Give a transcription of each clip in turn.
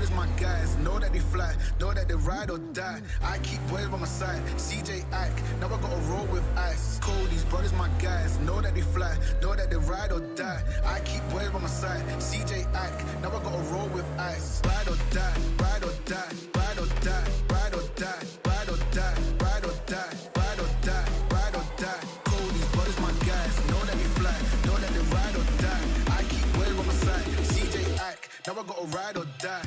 brothers, my guys, know that they fly, know that they ride or die. I keep boys by my side, CJ Ike, now I gotta roll with ice. Cody's brothers, my guys, know that they fly, know that they ride or die. I keep boys by my side, CJ Ike, now I gotta roll with ice. Ride or die, ride or die, ride or die, ride or die, ride or die, ride or die, ride or die, ride or die. Cody's brothers, my guys, know that they fly, know that they ride or die. I keep boys by my side, CJ Ike, now I gotta ride or die.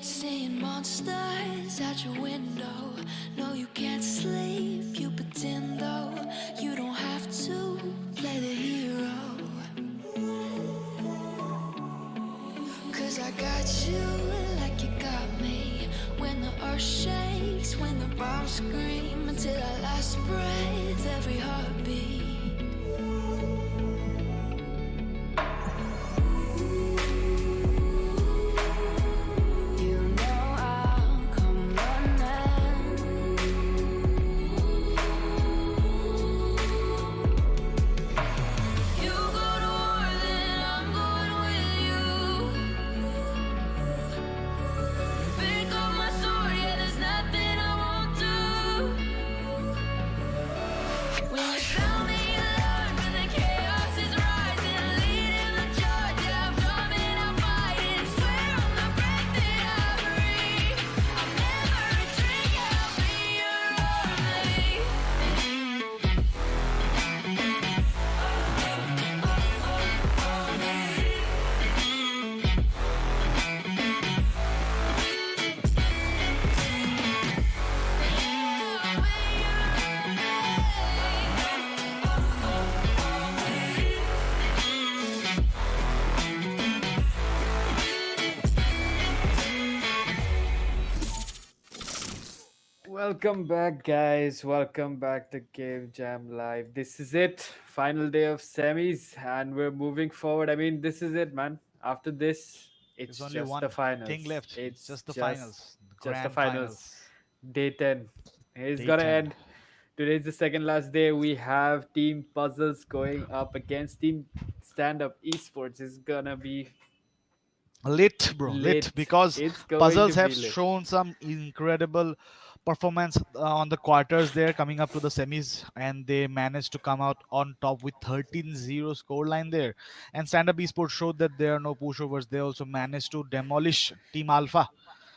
Seeing monsters at your window. No, you can't sleep, you pretend though. You don't have to play the hero. Cause I got you like you got me. When the earth shakes, when the bombs scream. Until our last breath, every heartbeat. Welcome back, guys. Welcome back to Game Jam Live. This is it. Final day of semis, and we're moving forward. I mean, this is it, man. After this, There's it's only just the one thing finals. left. It's It's just the finals, the just the grand finals. finals. Day 10. It's Day gonna 10. end. Today's the second last day. We have Team Puzzles going up against Team StandUp eSports. It's gonna be Lit, bro, lit. lit. Because It's going to puzzles have be lit. shown some incredible performance on the quarters there coming up to the semis, and they managed to come out on top with 13-0 scoreline there. And Stand Up Esports showed that there are no pushovers. They also managed to demolish Team Alpha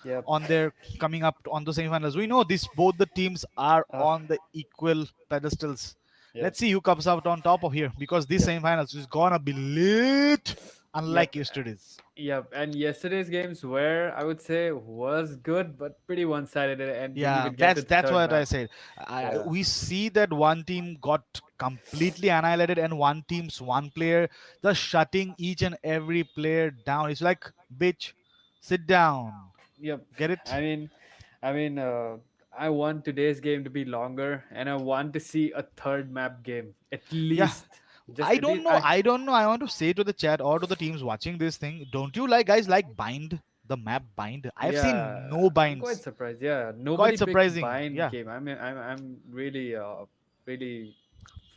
Yep. on their coming up on the semifinals. We know this both the teams are Uh, on the equal pedestals. yep. Let's see who comes out on top of here, because this Yep. semifinals is gonna be lit, Yep. unlike yesterday's. Yep. And yesterday's games were, I would say, was good, but pretty one-sided and didn't Yeah, even get to the that's third what I map. said. Yeah. We see that one team got completely annihilated, and one team's one player just shutting each and every player down. It's like, bitch, sit down. Yep. Get it? I mean, I mean, I want today's game to be longer, and I want to see a third map game at Yeah. least. Just I at don't least, know. I don't know. I want to say to the chat or to the teams watching this thing, don't you like guys like bind the map bind? I've yeah, seen no I'm quite binds. surprised. Yeah, nobody Quite picked surprising. bind Yeah. game. I'm really, really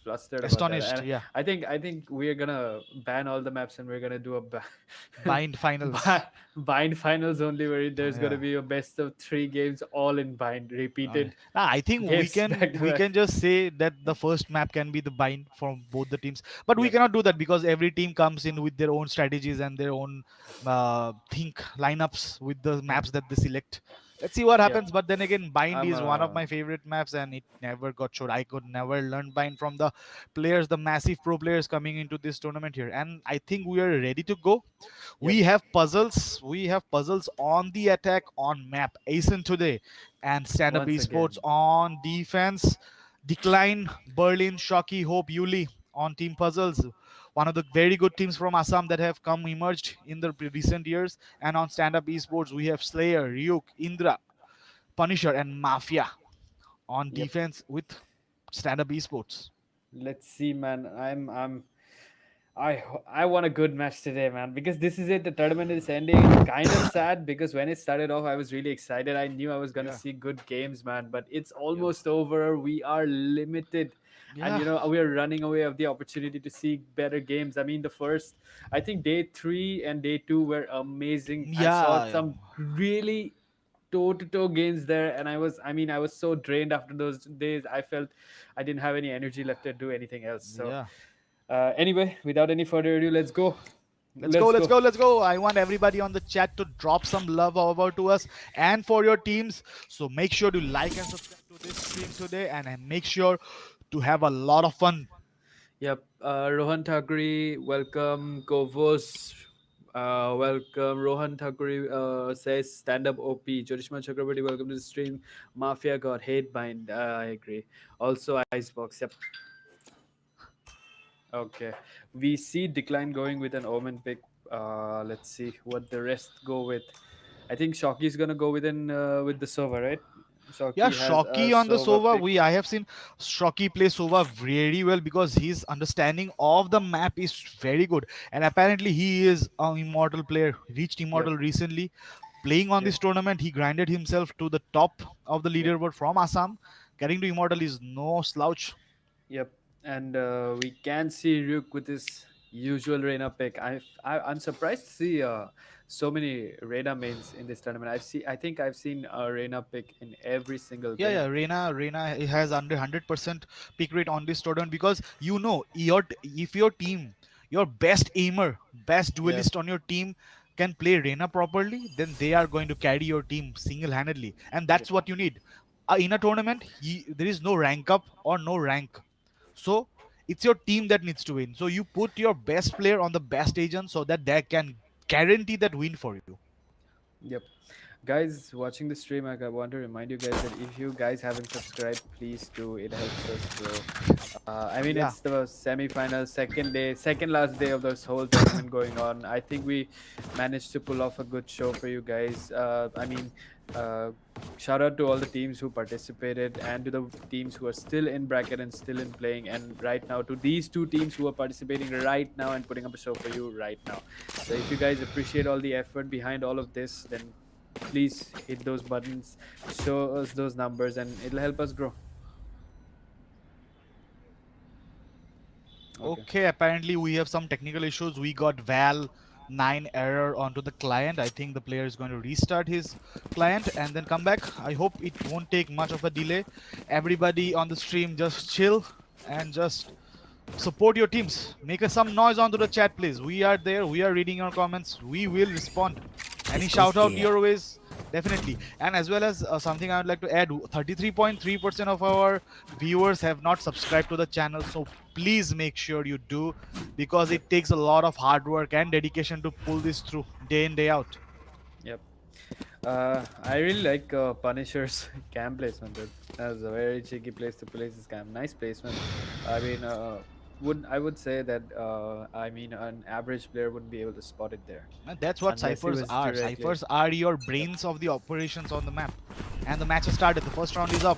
flustered about that, Astonished. and Yeah. I think we're gonna ban all the maps, and we're gonna do a Bind finals. bi- bind finals only, where there's gonna Yeah. be a best of three games all in bind, repeated I think we games can back to we back. can just say that the first map can be the bind from both the teams, but we Yep. cannot do that because every team comes in with their own strategies and their own think lineups with the Hmm. maps that they select. Let's see what Yep. happens. But then again, bind I'm is one of my favorite maps, and it never got showed. I could never learn bind from the players, the massive pro players coming into this tournament here, and I think we are ready to go. Yep. We have puzzles on the attack on map Asen today, and Stand Up Once again. Esports on defense. Decline, Berlin, Shocky, Hope, Yuli on team puzzles. One of the very good teams from Assam that have come emerged in the recent years. And on Stand Up Esports, we have Slayer, Ryuk, Indra, Punisher, and Mafia on Yep. defense with Stand Up Esports. Let's see, man. I want a good match today, man, because this is it. The tournament is ending. It's kind of sad because when it started off, I was really excited. I knew I was gonna Yeah, see good games, man. But it's yeah, almost over. We are limited, and yeah, we are running away of the opportunity to see better games. I mean, the first, I think day 3 and day 2 were amazing. I saw yeah, some really toe-to-toe games there, and I was so drained after those days. I felt I didn't have any energy left to do anything else. So yeah. anyway, without any further ado, let's go. Let's go, Let's let's go. go, let's go. I want everybody on the chat to drop some love over to us and for your teams. So make sure to like and subscribe to this stream today, and make sure to have a lot of fun. Yep. Rohan Thakri, welcome. Kovos, welcome. Rohan Thakri says stand up OP. Jodishman Chakrabarti, welcome to the stream. Mafia got hate bind. I agree. Also, Icebox. Yep. Okay. We see Decline going with an Omen pick. Let's see what the rest go with. I think Shocky is gonna go with the Sova, right? Yeah, Shocky has a Shocky on the Sova Sova. pick. I have seen Shocky play Sova very well because his understanding of the map is very good. And apparently he is an immortal player, reached Yep. immortal recently. Playing on Yep. this tournament, he grinded himself to the top of the Yep. leaderboard from Assam. Getting to immortal is no slouch. Yep. And we can see Ryuk with his usual Reina pick. I'm surprised to see so many Reina mains in this tournament. I think I've seen a Reina pick in every single Yeah, game. yeah, Reina has under 100% pick rate on this tournament because if your team, your best aimer, best Yep. duelist on your team can play Reina properly, then they are going to carry your team single-handedly, and Yep. that's what you need. In a tournament, there is no rank up or no rank, so it's your team that needs to win. So you put your best player on the best agent so that they can guarantee that win for you. Yep. Guys watching the stream, want to remind you guys that if you guys haven't subscribed, please do. It helps us grow. I mean, Yeah. it's the semi-final, second day, second last day of this whole tournament going on. I think we managed to pull off a good show for you guys. Uh, Shout out to all the teams who participated and to the teams who are still in bracket and still in playing. And right now, to these two teams who are participating right now and putting up a show for you right now. So if you guys appreciate all the effort behind all of this, then please hit those buttons, show us those numbers, and it'll help us grow. Okay. Okay, apparently we have some technical issues. We got Val 9 error onto the client. I think the player is going to restart his client and then come back. I hope it won't take much of a delay. Everybody on the stream, just chill and just support your teams. Make some noise onto the chat, please. We are there. We are reading your comments. We will respond. Any shout out your ways? Definitely. And as well as something I would like to add, 33.3% of our viewers have not subscribed to the channel. So please make sure you do, because it takes a lot of hard work and dedication to pull this through day in, day out. Yep. I really like Punisher's cam placement. Dude. That was a very cheeky place to place his cam. Nice placement. I mean, I would say that I mean an average player wouldn't be able to spot it there. And that's what Unless he ciphers was are. directly- Ciphers are your brains of the operations on the map. And the match has started. The first round is up.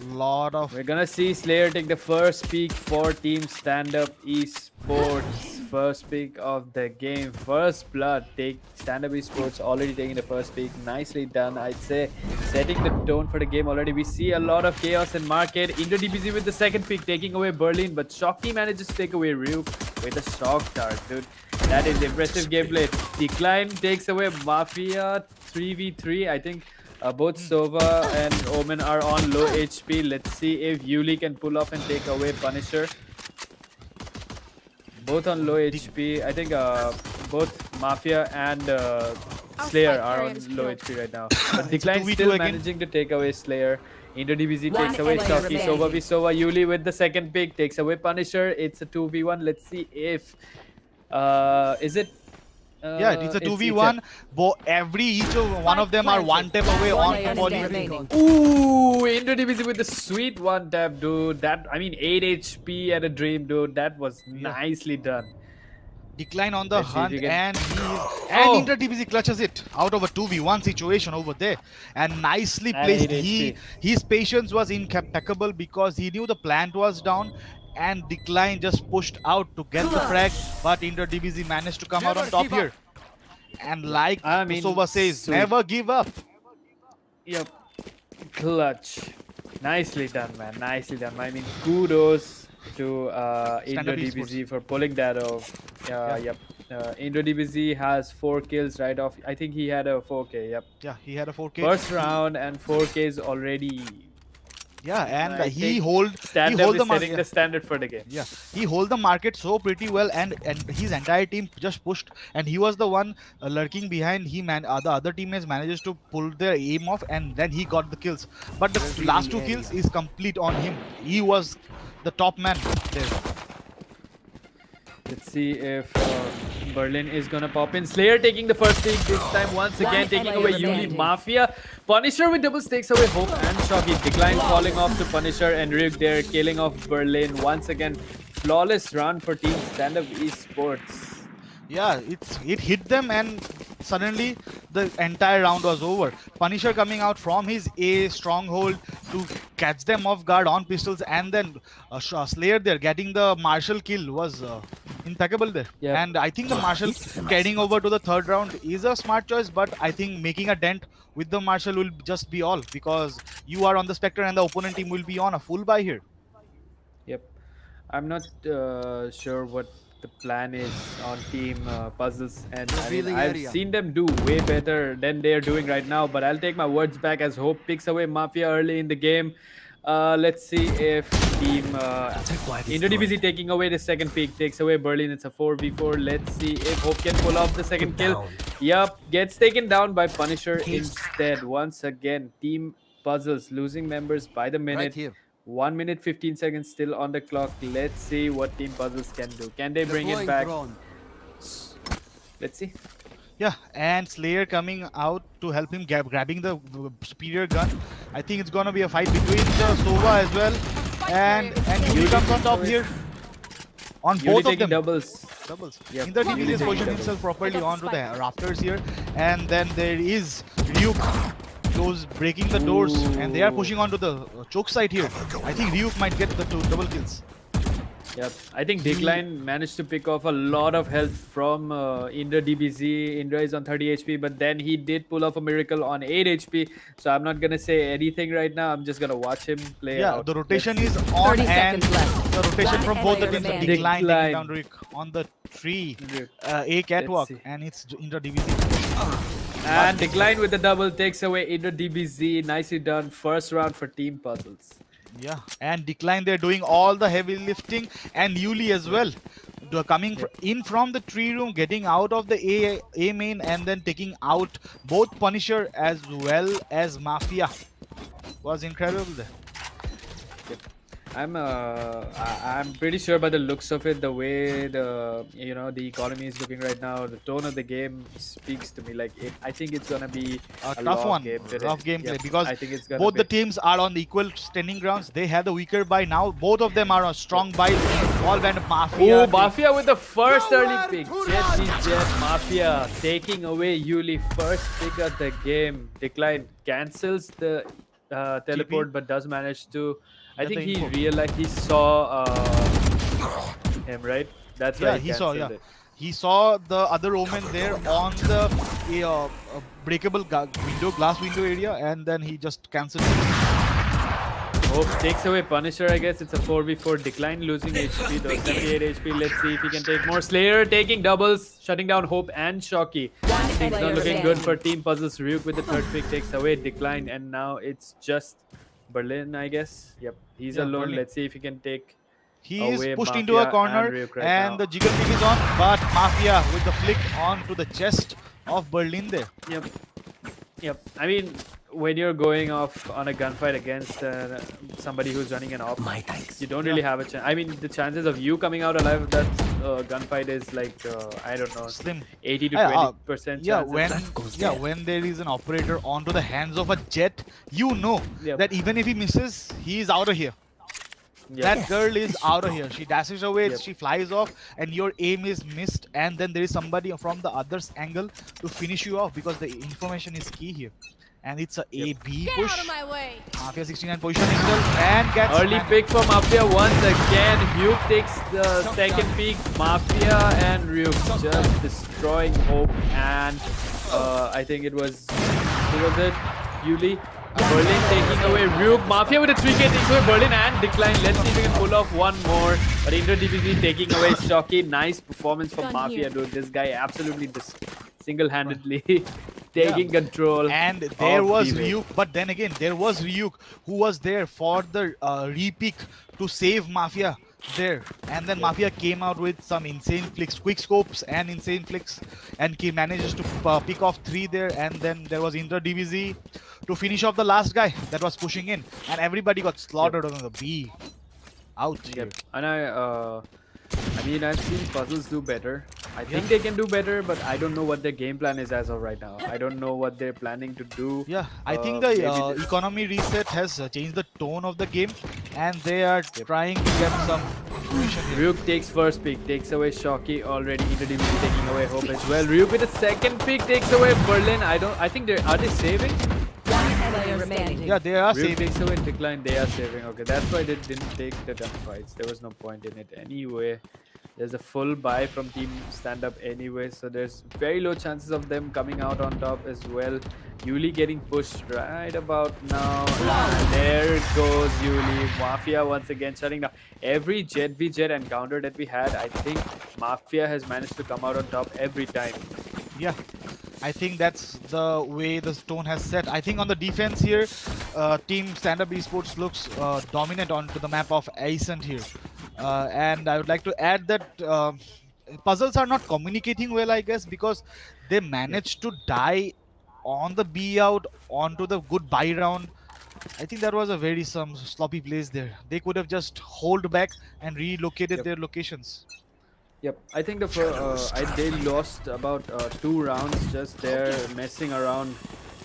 Lot of We're gonna see Slayer take the first peak for Team StandUp eSports. First pick of the game, first blood. Take StandUp eSports already taking the first pick. Nicely done, I'd say. Setting the tone for the game already. We see a lot of chaos in market. Indo DBZ with the second pick, taking away Berlin, but Shocky manages to take away Ryuk with a shock dart, dude. That is impressive gameplay. Decline takes away Mafia 3v3. I think both Sova and Omen are on low HP. Let's see if Yuli can pull off and take away Punisher. Both on low HP. I think both Mafia and Slayer are on low HP right now. But Decline 2v2 still again. managing to take away Slayer. Indo DBZ One takes away enemy Shocky. remaining. Sova v Sova. Yuli with the second pick takes away Punisher. It's a 2v1. Let's see if is it yeah, it's a 2v1. Each of one of them are one tap away One on enemy volley. remaining. Ooh, Indo DBZ with the sweet one tap, dude. That, I mean, 8 HP at a dream, dude. That was nicely done. Decline on the Let's see if hunt, you can- and Oh. Inter DBZ clutches it out of a 2v1 situation over there, and nicely And placed. 8 HP. His patience was impeccable because he knew the plant was down, and Decline just pushed out to get the frag, but Inter DBZ managed to come out on top here. And like I mean, Sova says, sweet. never give up. Yep. Clutch. Nicely done, man. Nicely done. I mean, kudos to Indo StandUp DBZ for pulling that off. Yep. Indo DBZ has 4 kills right off. I think he had a 4K. Yep. Yeah, he had a 4K. First round and 4Ks already. Yeah, and I he think hold StandUp the is setting market. the standard for the game. Yeah, he hold the market so pretty well, and his entire team just pushed, and he was the one lurking behind. The other teammates manages to pull their aim off, and then he got the kills. But the last 2 kills is complete on him. He was the top man there. Let's see if Berlin is gonna pop in. Slayer taking the first pick this time once again, taking enemy away Yuli. remaining. Mafia. Punisher with doubles takes away Hope and Shocky. Decline falling off to Punisher and Ryuk there, killing off Berlin. Once again, flawless run for Team StandUp eSports. Yeah, it hit them, and suddenly the entire round was over. Punisher coming out from his A stronghold to catch them off guard on pistols, and then Slayer there getting the Marshall kill was impeccable there. Yep. And I think the Marshall carrying over to the third round is a smart choice, but I think making a dent with the Marshall will just be all, because you are on the Spectre and the opponent team will be on a full buy here. Yep. I'm not sure what the plan is on Team Puzzles, and I mean, I've seen them do way better than they're doing right now, but I'll take my words back as Hope picks away Mafia early in the game. Let's see if Team Indo DBZ taking away the second pick takes away Berlin. It's a 4v4. Let's see if Hope can pull off the second kill. Yup, gets taken down by Punisher instead. Once again, Team Puzzles losing members by the minute. 1 minute 15 seconds still on the clock. Let's see what Team Puzzles can do. Can they bring it back? Let's see. Yeah, and Slayer coming out to help him grabbing the superior gun. I think it's gonna be a fight between the Sova as well, and Yuli comes on top here on Yuli both of taking them. doubles. Inter Yep, Yuli DBZ taking positioned doubles. himself properly onto the rafters here, and then there is Ryuk goes breaking the doors, and they are pushing onto the choke side here. I think Ryuk might get the 2 double kills. Yep, I think Decline managed to pick off a lot of health from Indra DBZ. Indra is on 30 HP, but then he did pull off a miracle on 8 HP. So I'm not gonna say anything right now. I'm just gonna watch him play Yeah, out. the Let's rotation see. is on 30 and seconds left. the rotation One from both the enemy teams. remaining. Decline taking down Decline. Rick on the tree. Rick. A catwalk, see. and it's Indra DBZ. And Decline with the double takes away Indra DBZ. Nicely done. First round for Team Puzzles. Yeah, and Decline, they're doing all the heavy lifting, and Yuli as well. They're coming in from the tree room, getting out of the A main, and then taking out both Punisher as well as Mafia. Was incredible there. I'm pretty sure by the looks of it, the way the economy is looking right now, the tone of the game speaks to me. Like I think it's gonna be A tough long one, game today. rough gameplay, Yep, because I think it's gonna both the be. teams are on the equal standing grounds. They have the weaker buy now. Both of them are on strong buy. All and Mafia. Oh, Mafia with the first early pick. Jet Mafia taking away Yuli. First pick of the game. Decline cancels the teleport, but does manage to. I Get think the he info. realized he saw him, right? That's why Yeah, he saw. canceled Yeah, it. he saw the other Omen there on the breakable glass window area, and then he just cancelled it. Hope takes away Punisher, I guess. It's a 4v4. Decline losing HP though. 78 HP. Let's see if he can take more. Slayer taking doubles, shutting down Hope and Shocky. Things not looking good for Team Puzzles. Ryuk with the third pick takes away Decline, and now it's just Berlin, I guess. Yep, he's Yeah, alone. Berlin. Let's see if he can take He away is pushed Mafia into a and corner, Ryuk right and now. the jiggle pick is on, but Mafia with the flick on to the chest of Berlin there. Yep. Yep. I mean, when you're going off on a gunfight against somebody who's running an op, you don't really have a chance. I mean, the chances of you coming out alive of that gunfight is like, I don't know, Slim. 80 to Yeah, 20% Yeah, chances. when there is an operator onto the hands of a jet, you know Yep. that even if he misses, he is out of here. Yep. That girl is out of here. She dashes away, Yep. she flies off, and your aim is missed. And then there is somebody from the other's angle to finish you off, because the information is key here. And it's a A-B Get push. out of my way. Mafia 69 position himself and gets Early pick for Mafia once again. Ryuk takes the second pick. Mafia and Ryuk just destroying Hope, and I think it was who was it? Yuli. Berlin taking away Ryuk. Mafia with a 3K takes away Berlin and Decline. Let's see if we can pull off one more. But Indra DBZ taking away Shocky. Nice performance from Done Mafia, here. dude. This guy absolutely single-handedly taking control. And there of was the wave. Ryuk, but then again, there was Ryuk who was there for the repick to save Mafia there. And then Mafia came out with some insane flicks, quick scopes and insane flicks, and he manages to pick off 3 there. And then there was Indra DBZ to finish off the last guy that was pushing in, and everybody got slaughtered on the B. Out here. Yep. And I mean, I've seen Puzzles do better. I think they can do better, but I don't know what their game plan is as of right now. I don't know what they're planning to do. Yeah, I think maybe the this- economy reset has changed the tone of the game, and they are trying to get some information here. Ryuk takes first pick, takes away Shocky already. Indra DBZ taking away Hope as well. Ryuk with the second pick takes away Berlin. I think are they saving? One enemy remaining. Yeah, they are Ryuk saving. takes away Decline. They are saving. Okay, that's why they didn't take the gunfights. There was no point in it anyway. There's a full buy from Team StandUp anyway, so there's very low chances of them coming out on top as well. Yuli getting pushed right about now. And there it goes, Yuli. Mafia once again shutting down. Every Jet v Jet encounter that we had, I think Mafia has managed to come out on top every time. Yeah, I think that's the way the tone has set. I think on the defense here, Team StandUp eSports looks dominant onto the map of Ascent here. And I would like to add that puzzles are not communicating well, I guess, because they managed to die on the B out onto the good buy round. I think that was a very some sloppy plays there. They could have just hold back and relocated their locations. Yep, I think they lost about 2 rounds just there messing around.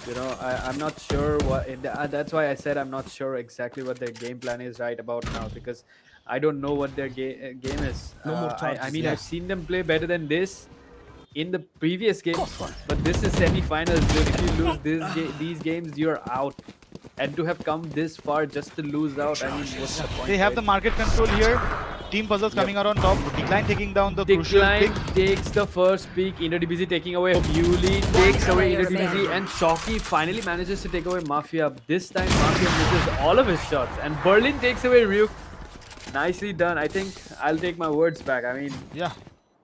You know, I'm not sure what. That's why I said I'm not sure exactly what their game plan is right about now, because I don't know what their game is. I mean, I've seen them play better than this in the previous games, but this is semi-finals, dude. If you lose these games, you're out. And to have come this far just to lose out, I mean, what's the point? They have the right? market control here. Team Puzzles coming out on top. Decline taking down the crucial Decline pick. takes the first peak. InterDBZ taking away Yuli, takes away player InterDBZ, remaining. and Shocky finally manages to take away Mafia. This time Mafia misses all of his shots, and Berlin takes away Ryuk. Nicely done. I think I'll take my words back. I mean, Yeah.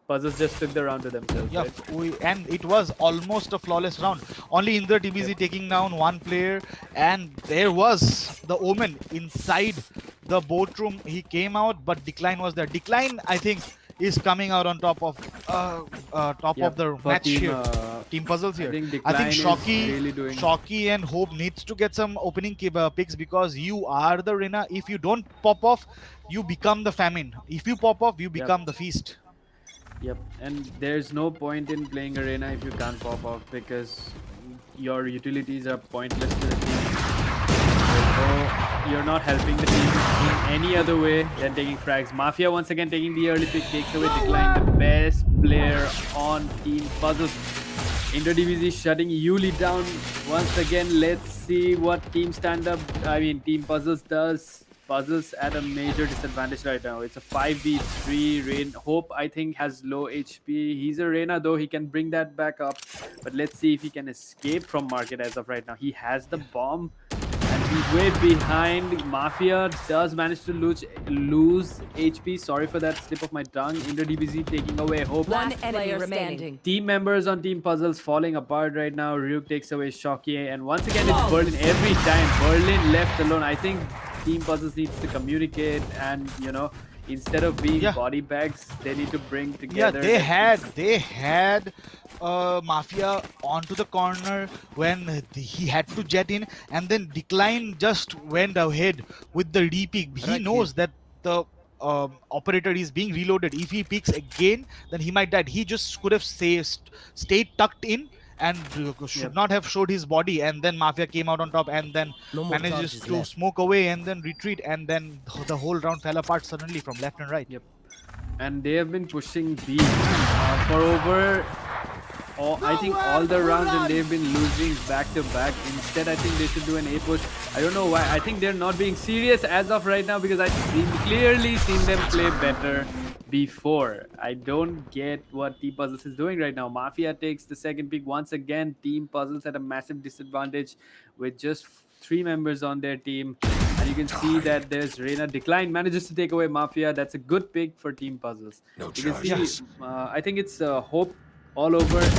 Puzzles just took the round to themselves. Yeah, Right? and it was almost a flawless round. Only Indra TBZ taking down one player, and there was the Omen inside the boatroom. He came out, but Decline was there. Decline, I think, is coming out on top of Yep, the for match team, here. Team Puzzles here. think I Decline think is Shocky, really doing- Shocky and Hope needs to get some opening picks, because you are the Rena. If you don't pop off, you become the famine. If you pop off, you become the feast. Yep, and there's no point in playing Arena if you can't pop off, because your utilities are pointless to the team. You're not helping the team in any other way than taking frags. Mafia once again taking the early pick, takes away Decline, the best player on Team Puzzles. InterDBZ shutting Yuli down once again. Let's see what Team Team Puzzles does. Puzzles at a major disadvantage right now. It's a 5v3. Rain Hope, I think, has low HP. He's a Reyna, though. He can bring that back up. But let's see if he can escape from market as of right now. He has the bomb, and he's way behind. Mafia does manage to lose HP. Sorry for that slip of my tongue. InterDBZ taking away Hope. One Last enemy player remaining. standing. Team members on Team Puzzles falling apart right now. Ryuk takes away Shocky, and once again it's Berlin every time. Berlin left alone. I think Team Puzzles needs to communicate, and instead of being body bags, they need to bring together. Yeah, they had Mafia onto the corner when he had to jet in, and then Decline just went ahead with the re-pick. He knows that the operator is being reloaded. If he picks again, then he might die. He just could have stayed tucked in and should not have showed his body, and then Mafia came out on top and then manages to smoke away and then retreat, and then the whole round fell apart suddenly from left and right. Yep. And they have been pushing B for over I think all the rounds, and they've been losing back to back. Instead, I think they should do an A push. I don't know why. I think they're not being serious as of right now, because I've clearly seen them play better before. I don't get what Team Puzzles is doing right now. Mafia takes the second pick once again. Team Puzzles at a massive disadvantage with just 3 members on their team. And you can see that there's Reyna. Decline manages to take away Mafia. That's a good pick for Team Puzzles. You can see, I think it's Hope all over at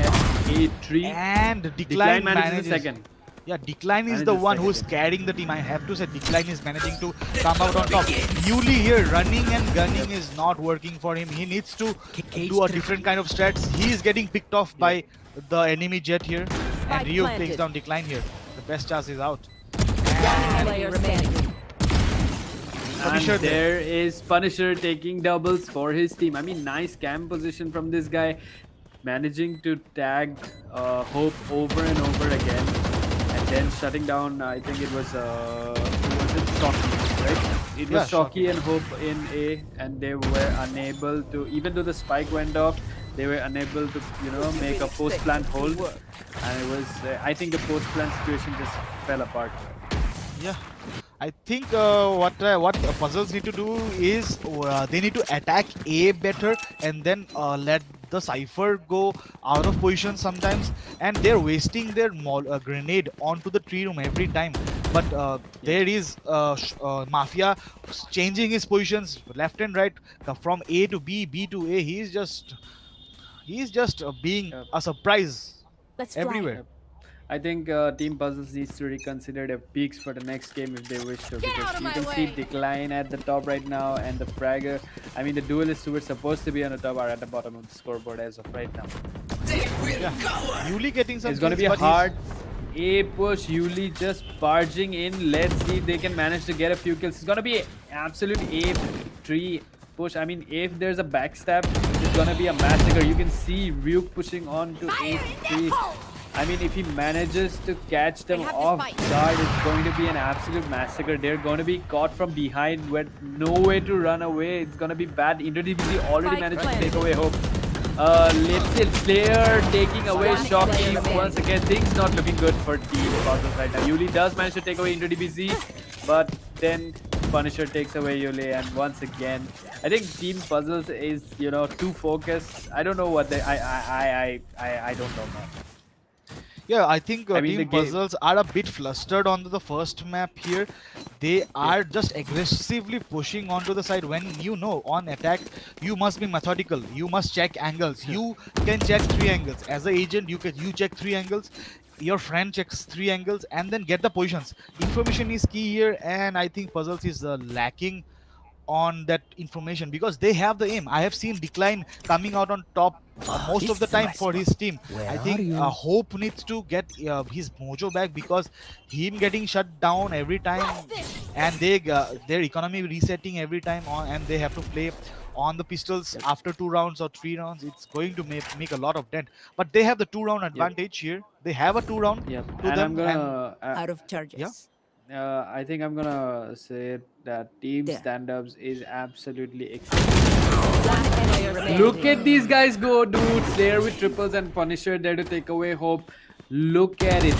A3. And Decline manages the second. Yeah, Decline is the one who's carrying the team. I have to say, Decline is managing to come out on top. Yuli here, running and gunning is not working for him. He needs to do a different kind of strats. He is getting picked off by the enemy jet here. And Ryu takes down Decline here. The best chance is out. One player standing. And there is Punisher taking doubles for his team. I mean, nice cam position from this guy. Managing to tag Hope over and over again. And then shutting down, I think it was Shocky, right? It was Shocky and Hope in A, and they were unable to, even though the spike went off, they were unable to, make a post-plant hold. And it was, I think the post-plant situation just fell apart. Yeah. I think what Puzzles need to do is they need to attack A better, and then let the Cypher go out of position sometimes, and they're wasting their grenade onto the tree room every time. But there is Mafia changing his positions left and right from A to B, B to A. He's just being a surprise everywhere. I think Team Puzzles needs to reconsider their peaks for the next game if they wish to, because you can see Decline at the top right now, and the Fragger, I mean the duelists who were supposed to be on the top are at the bottom of the scoreboard as of right now. Yuli getting some. It's going to be a hard A push. Yuli just barging in. Let's see if they can manage to get a few kills. It's going to be absolute A3 push. I mean, if there's a backstab, it's going to be a massacre. You can see Ryuk pushing on to A3. I mean, if he manages to catch them off guard, it's going to be an absolute massacre. They're going to be caught from behind with no way to run away. It's going to be bad. InterDBZ already managed to take away Hope. Let's see, Slayer taking away Shocky once again. Things not looking good for Team Puzzles right now. Yuli does manage to take away InterDBZ, but then Punisher takes away Yuli, and once again, I think Team Puzzles is too focused. I don't know what they. I don't know, man. Yeah, I think I mean, the Team game. Puzzles are a bit flustered on the first map here. They are just aggressively pushing onto the side. When on attack, you must be methodical. You must check angles. You can check 3 angles. As an agent, you check 3 angles. Your friend checks 3 angles and then get the positions. Information is key here, and I think Puzzles is lacking on that information because they have the aim. I have seen Decline coming out on top most of the time for his team. I think Hope needs to get his mojo back because him getting shut down every time, and their economy resetting every time on, and they have to play on the pistols after 2 rounds or 3 rounds. It's going to make a lot of dent, but they have the 2 round advantage here. They have a 2 round Yep. to And them, I'm gonna. Out of charges. I think I'm gonna say that Team There. Stand-Ups is absolutely exceptional. Last player standing. Look at these guys go, dudes. There with triples and Punisher there to take away Hope. Look at it,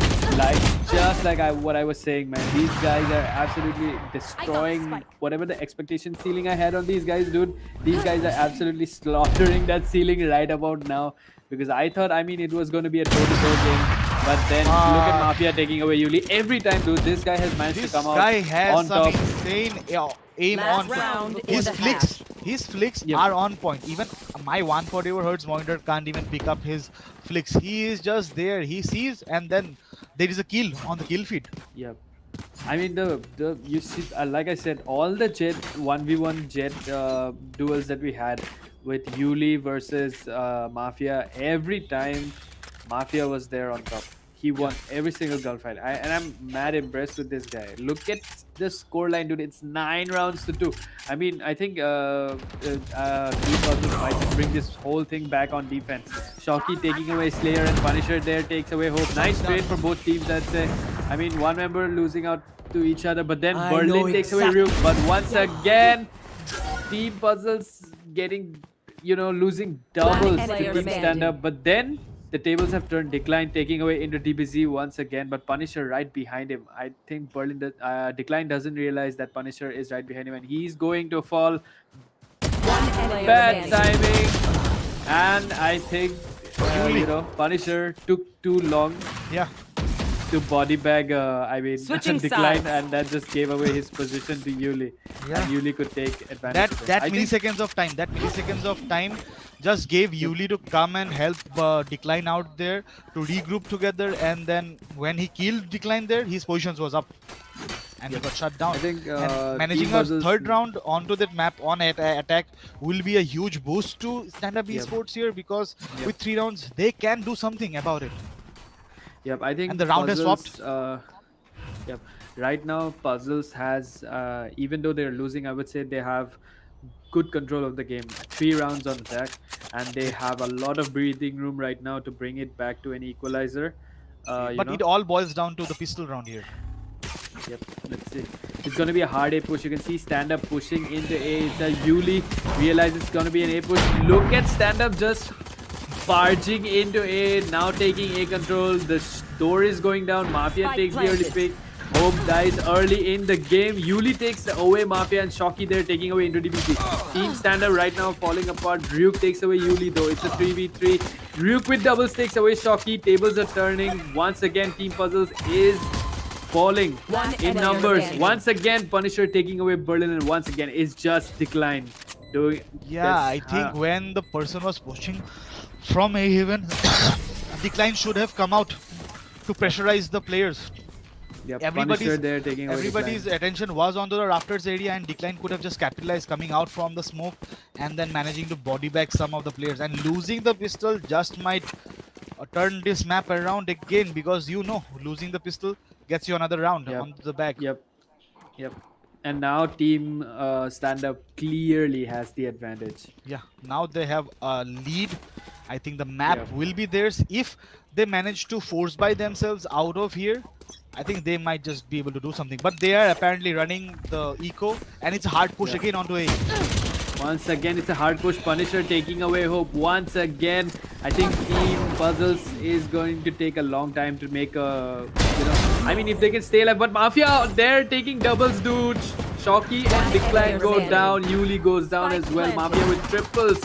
just like what I was saying, man. These guys are absolutely destroying spike. whatever the expectation ceiling I had on these guys, dude. These guys are absolutely slaughtering that ceiling right about now. Because I thought, it was going to be a toe-to-toe game. But then look at Mafia taking away Yuli. Every time, dude, this guy has managed this to come guy out has on some top. insane aim Last on round his before the flicks. His flicks Yep. are on point. Even my 140 hertz monitor can't even pick up his flicks. He is just there. He sees, and then there is a kill on the kill feed. Yep. The you see, like I said, all the Jet 1v1 Jet duels that we had with Yuli versus Mafia, every time Mafia was there on top. He won every single gunfight. And I'm mad impressed with this guy. Look at the scoreline, dude. It's 9 rounds to 2. I think Team Puzzles might just bring this whole thing back on defense. Shocky taking away Slayer and Punisher there takes away Hope. Nice trade for both teams, I'd say. One member losing out to each other, but then Berlin takes away Ryuk. But once again, Team Puzzles getting, losing doubles to player Team standing. Stand-Up. But then the tables have turned. Decline taking away into DBZ once again, but Punisher right behind him. I think Decline doesn't realize that Punisher is right behind him, and he's going to fall. One player Bad standing. timing, and I think Punisher took too long Yeah, to body bag. Switching Decline, sides. and that just gave away his position to Yuli. Yeah. And Yuli could take advantage. of it. that I think- milliseconds of time just gave Yuli to come and help Decline out there to regroup together, and then when he killed Decline there, his positions was up and he got shut down. I think And managing Team a Puzzles- third round onto that map on attack will be a huge boost to StandUp Yep. eSports here, because Yep. with 3 rounds they can do something about it. Yep, I think And the round has Puzzles, yep, right now Puzzles has, even though they're losing, I would say they have good control of the game. 3 rounds on attack, and they have a lot of breathing room right now to bring it back to an equalizer. But it all boils down to the pistol round here. Yep, let's see. It's going to be a hard A push. You can see Stand-Up pushing into A. It's a Yuli. Realize it's going to be an A push. Look at Stand-Up just barging into A. Now taking A control. The door is going down. Mafia Spike takes the early planted. pick. Hope dies early in the game. Yuli takes away Mafia, and Shocky there taking away into DBC. Team Stand-Up right now falling apart. Ryuk takes away Yuli though. It's a 3v3. Ryuk with doubles takes away Shocky. Tables are turning. Once again, Team Puzzles is falling One in player numbers. standing. Once again, Punisher taking away Berlin, and once again, it's just Decline. Yeah, I think when the person was pushing from A Haven, Decline should have come out to pressurize the players. Punisher there taking away Everybody's Decline. attention was onto the rafters area, and Decline could have just capitalized coming out from the smoke and then managing to body bag some of the players. And losing the pistol just might turn this map around again, because losing the pistol gets you another round Yep. on the back. Yep. And now Team Stand-Up clearly has the advantage. Yeah, now they have a lead. I think the map Yeah. will be theirs. If they manage to force by themselves out of here, I think they might just be able to do something. But they are apparently running the eco, and it's a hard push Yeah. again onto A. Once again, it's a hard push. Punisher taking away Hope. Once again, I think Team Puzzles is going to take a long time to make a, if they can stay alive. But Mafia, they're taking doubles, dude. Shocky and Decline go down. Yuli goes down as well. Mafia with triples.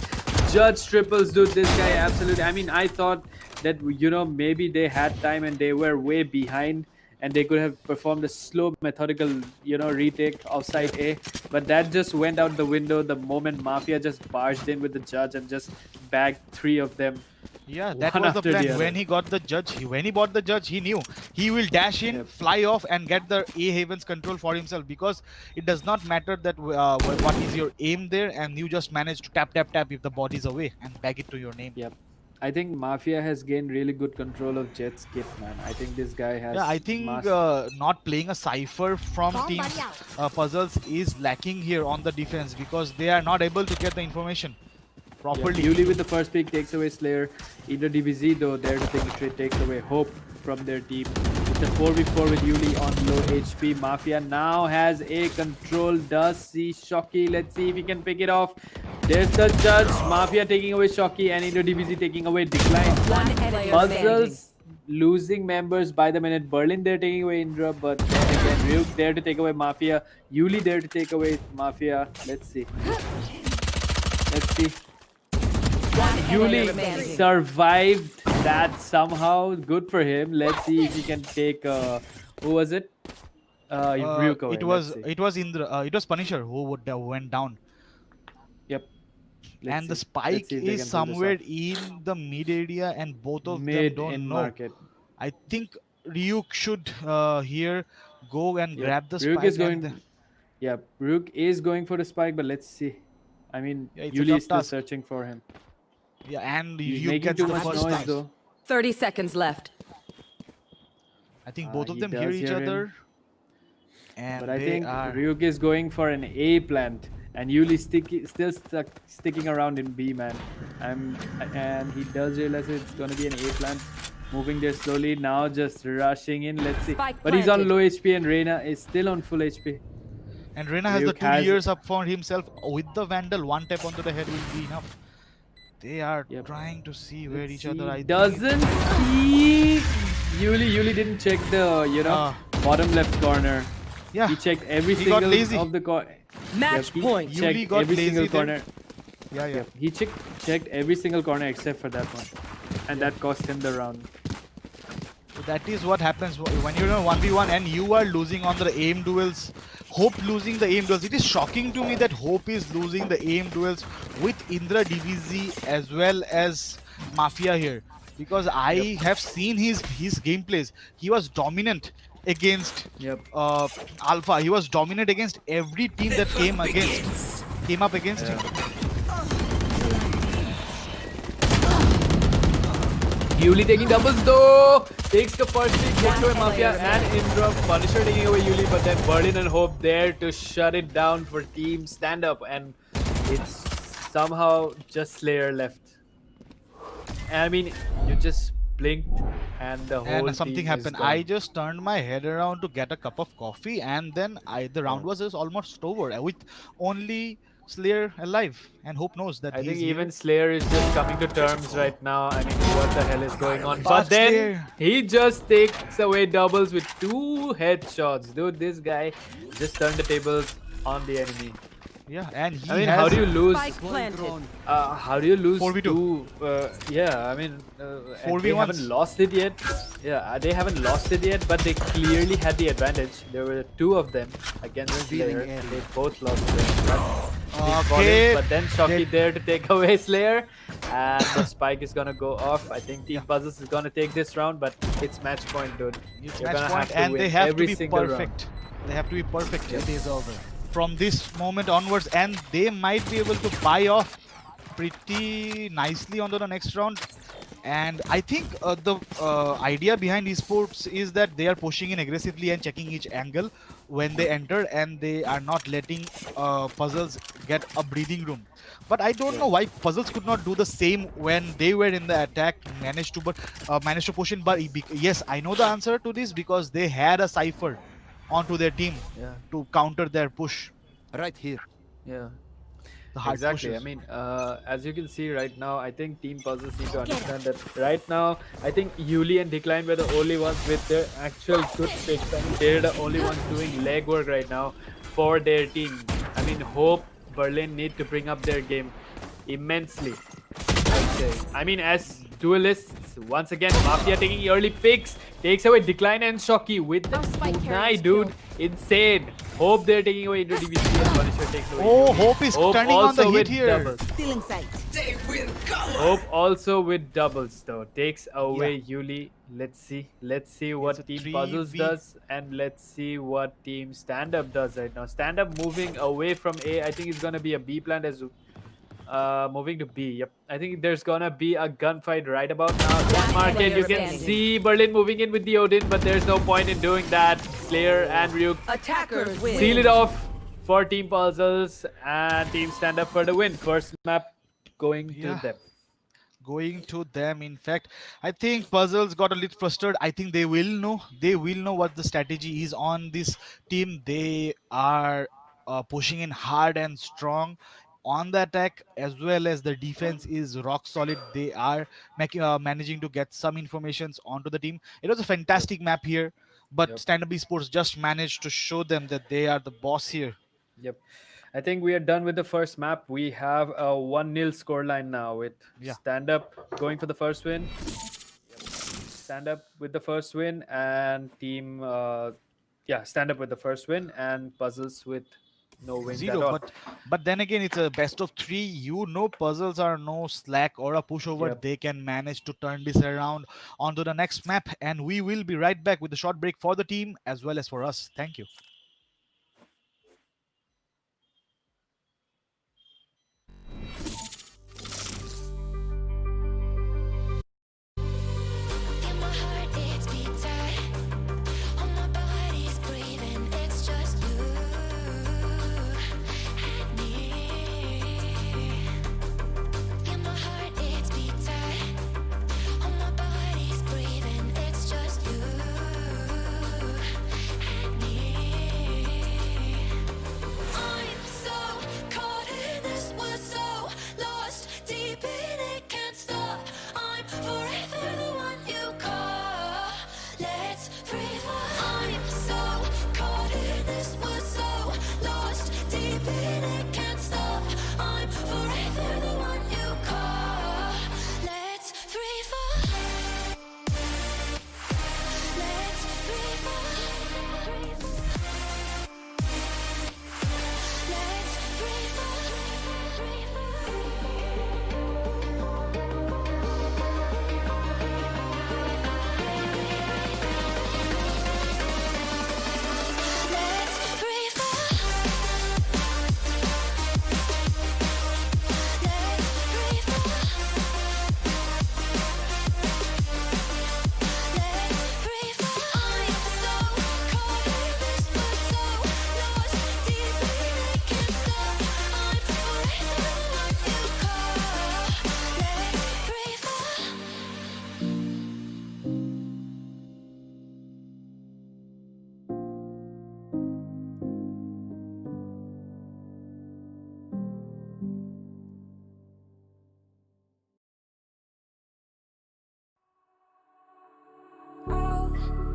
Judge triples, dude. This guy absolutely. I mean, I thought that, you know, maybe they had time and they were way behind and they could have performed a slow, methodical, you know, retake of side A. But that just went out the window the moment Mafia just barged in with the Judge and just bagged 3 of them. Yeah, that One was the after the plan. other. When he got the Judge, when he bought the Judge, he knew he will dash in, fly off, and get the A Haven's control for himself, because it does not matter that what is your aim there, and you just manage to tap if the body's away and bag it to your name. Yep. I think Mafia has gained really good control of Jet's kit, man. I think this guy has. Yeah, I think not playing a Cypher from Team Puzzles is lacking here on the defense, because they are not able to get the information properly. Yeah, Yuli with the first pick takes away Slayer. Either DBZ though, there to takes away Hope from their team. It's a 4v4 with Yuli on low HP. Mafia now has a control, does see Shocky. Let's see if he can pick it off. There's the Judge. Mafia taking away Shocky and Indo DBZ taking away Decline. Puzzles losing members by the minute. Berlin there taking away Indra, but then again Ryuk there to take away Mafia. Yuli there to take away Mafia. Let's see. Let's see. Yuli survived that somehow. Good for him. Let's see if he can take. Who was it? Ryuk away. It was Indra. It was Punisher who went down. Yep. And the spike is somewhere in the mid area, and both of them don't know. Market. I think Ryuk should here go and grab the Ryuk spike. Is going. Yeah, Ryuk is going for the spike, but let's see. I mean, Yuli is still searching for him. Yeah, and Ryuk gets the first noise though. 30 seconds left. I think both of them hear each other. And but I think Ryuk is going for an A plant, and Yuli still sticking around in B, man. And he does realize it's going to be an A plant. Moving there slowly now, just rushing in. Let's see. But he's on low HP, and Reyna is still on full HP. And Reyna has the 2 years up for himself. With the Vandal, 1 tap onto the head will be enough. They are trying to see where each other are. Doesn't see Yuli didn't check the bottom left corner. Yeah, he checked every single of the corner. Match point. He checked every single corner. Yeah. He checked every single corner except for that one, and that cost him the round. So that is what happens when you're in a 1v1 and you are losing on the aim duels. Hope losing the aim duels. It is shocking to me that Hope is losing the aim duels with Indra DBZ as well as Mafia here, because I have seen his gameplays. He was dominant against Alpha. He was dominant against every team that came up against him. Yuli taking doubles though. Takes the first pick, takes away Mafia and Indra. Punisher taking away Yuli, but then Berlin and Hope there to shut it down for Team StandUp, and it's somehow just Slayer left. And I mean, you just blinked and the whole something happened. I just turned my head around to get a cup of coffee, and then the round was just almost over with only Slayer alive, and Hope knows that. I think even Slayer is just coming to terms right now. I mean, what the hell is going on? But then he just takes away doubles with 2 headshots. Dude, this guy just turned the tables on the enemy. Yeah, and he I mean, how do you lose? How do you lose 4v2? Yeah, I mean, 4v1. they haven't lost it yet. Yeah, they haven't lost it yet, but they clearly had the advantage. There were 2 of them against Slayer. They both lost it. But then Shocky there to take away Slayer, and the spike is gonna go off. I think Team Puzzles is gonna take this round, but it's match point, dude. It's You're match gonna have to and win they have to every be single perfect. round. They have to be perfect. It is over from this moment onwards, and they might be able to buy off pretty nicely onto the next round. And I think the idea behind esports is that they are pushing in aggressively and checking each angle when they enter, and they are not letting Puzzles get a breathing room. But I don't know why Puzzles could not do the same when they were in the attack, managed to push in. But yes, I know the answer to this, because they had a Cypher onto their team to counter their push. Right here. Yeah. Exactly. I mean, as you can see right now, I think Team Puzzles need to understand that right now, I think Yuli and Decline were the only ones with their actual good picks. I mean, they're the only ones doing legwork right now for their team. I mean, hope Berlin need to bring up their game immensely, I'd say. I mean, as duelists, once again, Mafia taking early picks, takes away Decline and Shocky with the kunai, dude. Insane. Hope they're taking away into DVC and Punisher takes away. Oh, Yuri. Hope is turning on the also hit with here. doubles. Still in sight. Hope also with doubles though. Takes away Yuli. Let's see. Let's see a what Team Puzzles 3v. does, and let's see what Team StandUp does right now. StandUp moving away from A. I think it's gonna be a B plant as moving to B. Yep. I think there's gonna be a gunfight right about now. Last Market, you player can standing. see Berlin moving in with the Odin, but there's no point in doing that. Slayer and Ryuk Attackers win. seal it off for Team Puzzles and Team StandUp for the win. First map going to them. Going to them. In fact, I think Puzzles got a little frustrated. I think they will know. They will know what the strategy is on this team. They are pushing in hard and strong on the attack, as well as the defense is rock solid. They are managing to get some informations onto the team. It was a fantastic map here, but Yep. StandUp eSports just managed to show them that they are the boss here. Yep. I think we are done with the first map. We have a 1-0 scoreline now with StandUp going for the first win. StandUp with the first win and team StandUp with the first win and Puzzles with no wins at 0, all. but then again, it's a best of 3. Puzzles are no slack or a pushover. Yep. They can manage to turn this around onto the next map, and we will be right back with a short break for the team as well as for us. Thank you. In my heart it's beating, on my body's breathing. It's just you and me. In my heart it's beating, on my body's breathing. It's just you and me. I'm so caught in this, we're so lost deep in it, can't stop. I'm forever the one you call. Let's free fall. I'm so caught in this, we're so lost deep in it, can't stop. I'm forever the one you call. Let's free fall. Let's free fall. Let's free fall. Let's free fall. Let's free fall. Let's free fall. I'm so caught in this, we're so lost deep in it, can't stop. I'm forever the one you call. Let's free fall.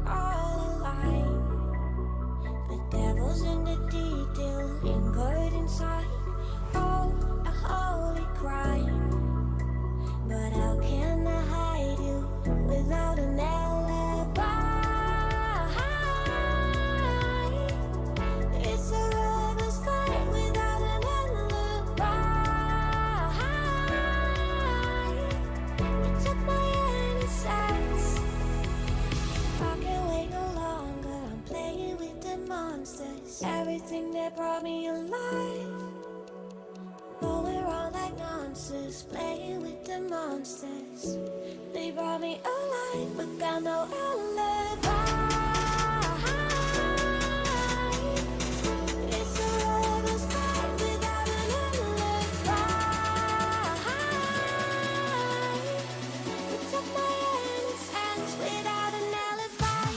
All alive. The devil's in the detail, lingered inside. Oh, a holy crime. But how can I hide you without an alibi? It's a lover's fight without an alibi. You took my innocence. I can't wait no longer. I'm playing with the monsters. Everything that brought me alive. Going wrong like nonsense. Playing with the monsters. They brought me alive, but got no alibi. It's a lover's fight without an alibi. You took my innocence without an alibi.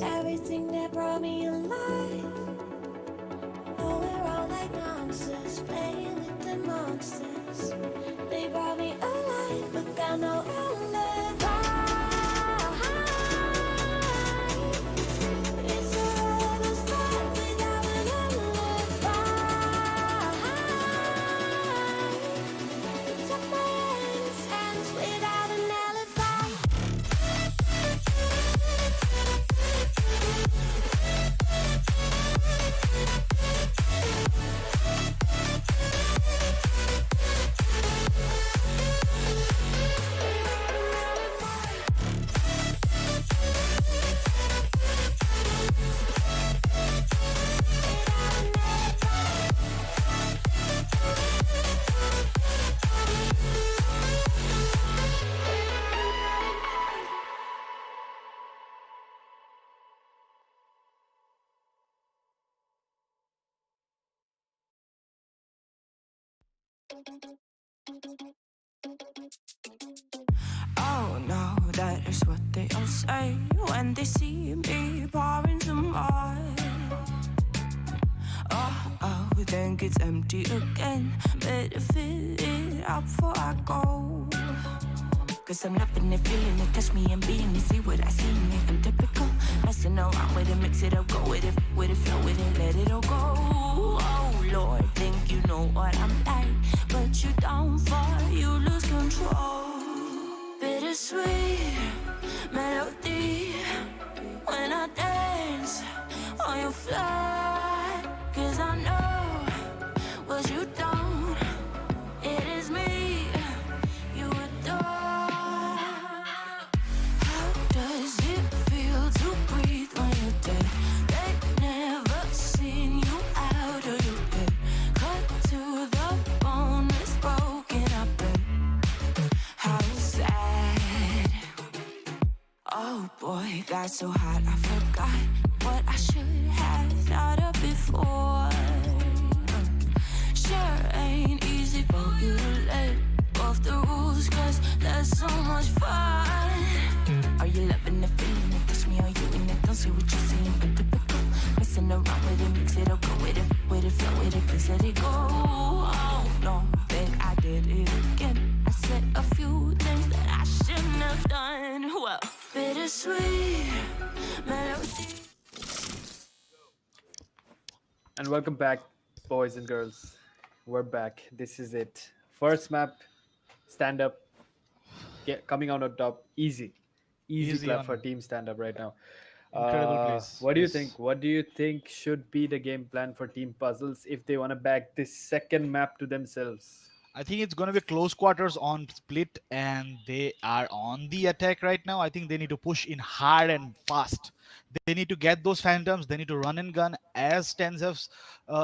Everything that brought me alive. No, we're all like monsters, playing with the monsters. They brought me alive, but got no alibi. It's a rebel start without an alibi. Took my hands without an alibi. Oh no, that is what they all say when they see me pouring some wine. Oh, then gets empty again. Better fill it up before I go. Cause I'm loving it, feeling it, touch me and being it. See what I see in it, I'm typical. Messing around with it, mix it up, go with it, flow with it, let it all go. Oh Lord, think you know what I'm like, but you don't fall, you lose control. Bittersweet melody when I dance on your fly. Cause I know what you don't, it is me you adore. How does it feel to breathe when you're dead? They've never seen you out of your bed. Cut to the bone, it's broken, I bet. How sad. Oh boy, got so hot I forgot what I should have thought of before. Sure ain't easy for you to let go of the rules, cause there's so much fun. Are you loving the feeling it? Touch me, are you in it? Don't see what you're seeing, but typical. Messing around with it, mix it up, go with it, flow with it, please let it go. Oh no, think I did it again. I said a few things that I shouldn't have done. Well, bittersweet melody. And welcome back, boys and girls. We're back. This is it. First map, stand up, coming out on top. Easy. Easy Easy clap for on Team Stand Up right now. incredible place. What do you Yes. think? What do you think should be the game plan for Team Puzzles if they want to back this second map to themselves? I think it's going to be close quarters on split, and they are on the attack right now. I think they need to push in hard and fast. They need to get those phantoms. They need to run and gun, as Stens have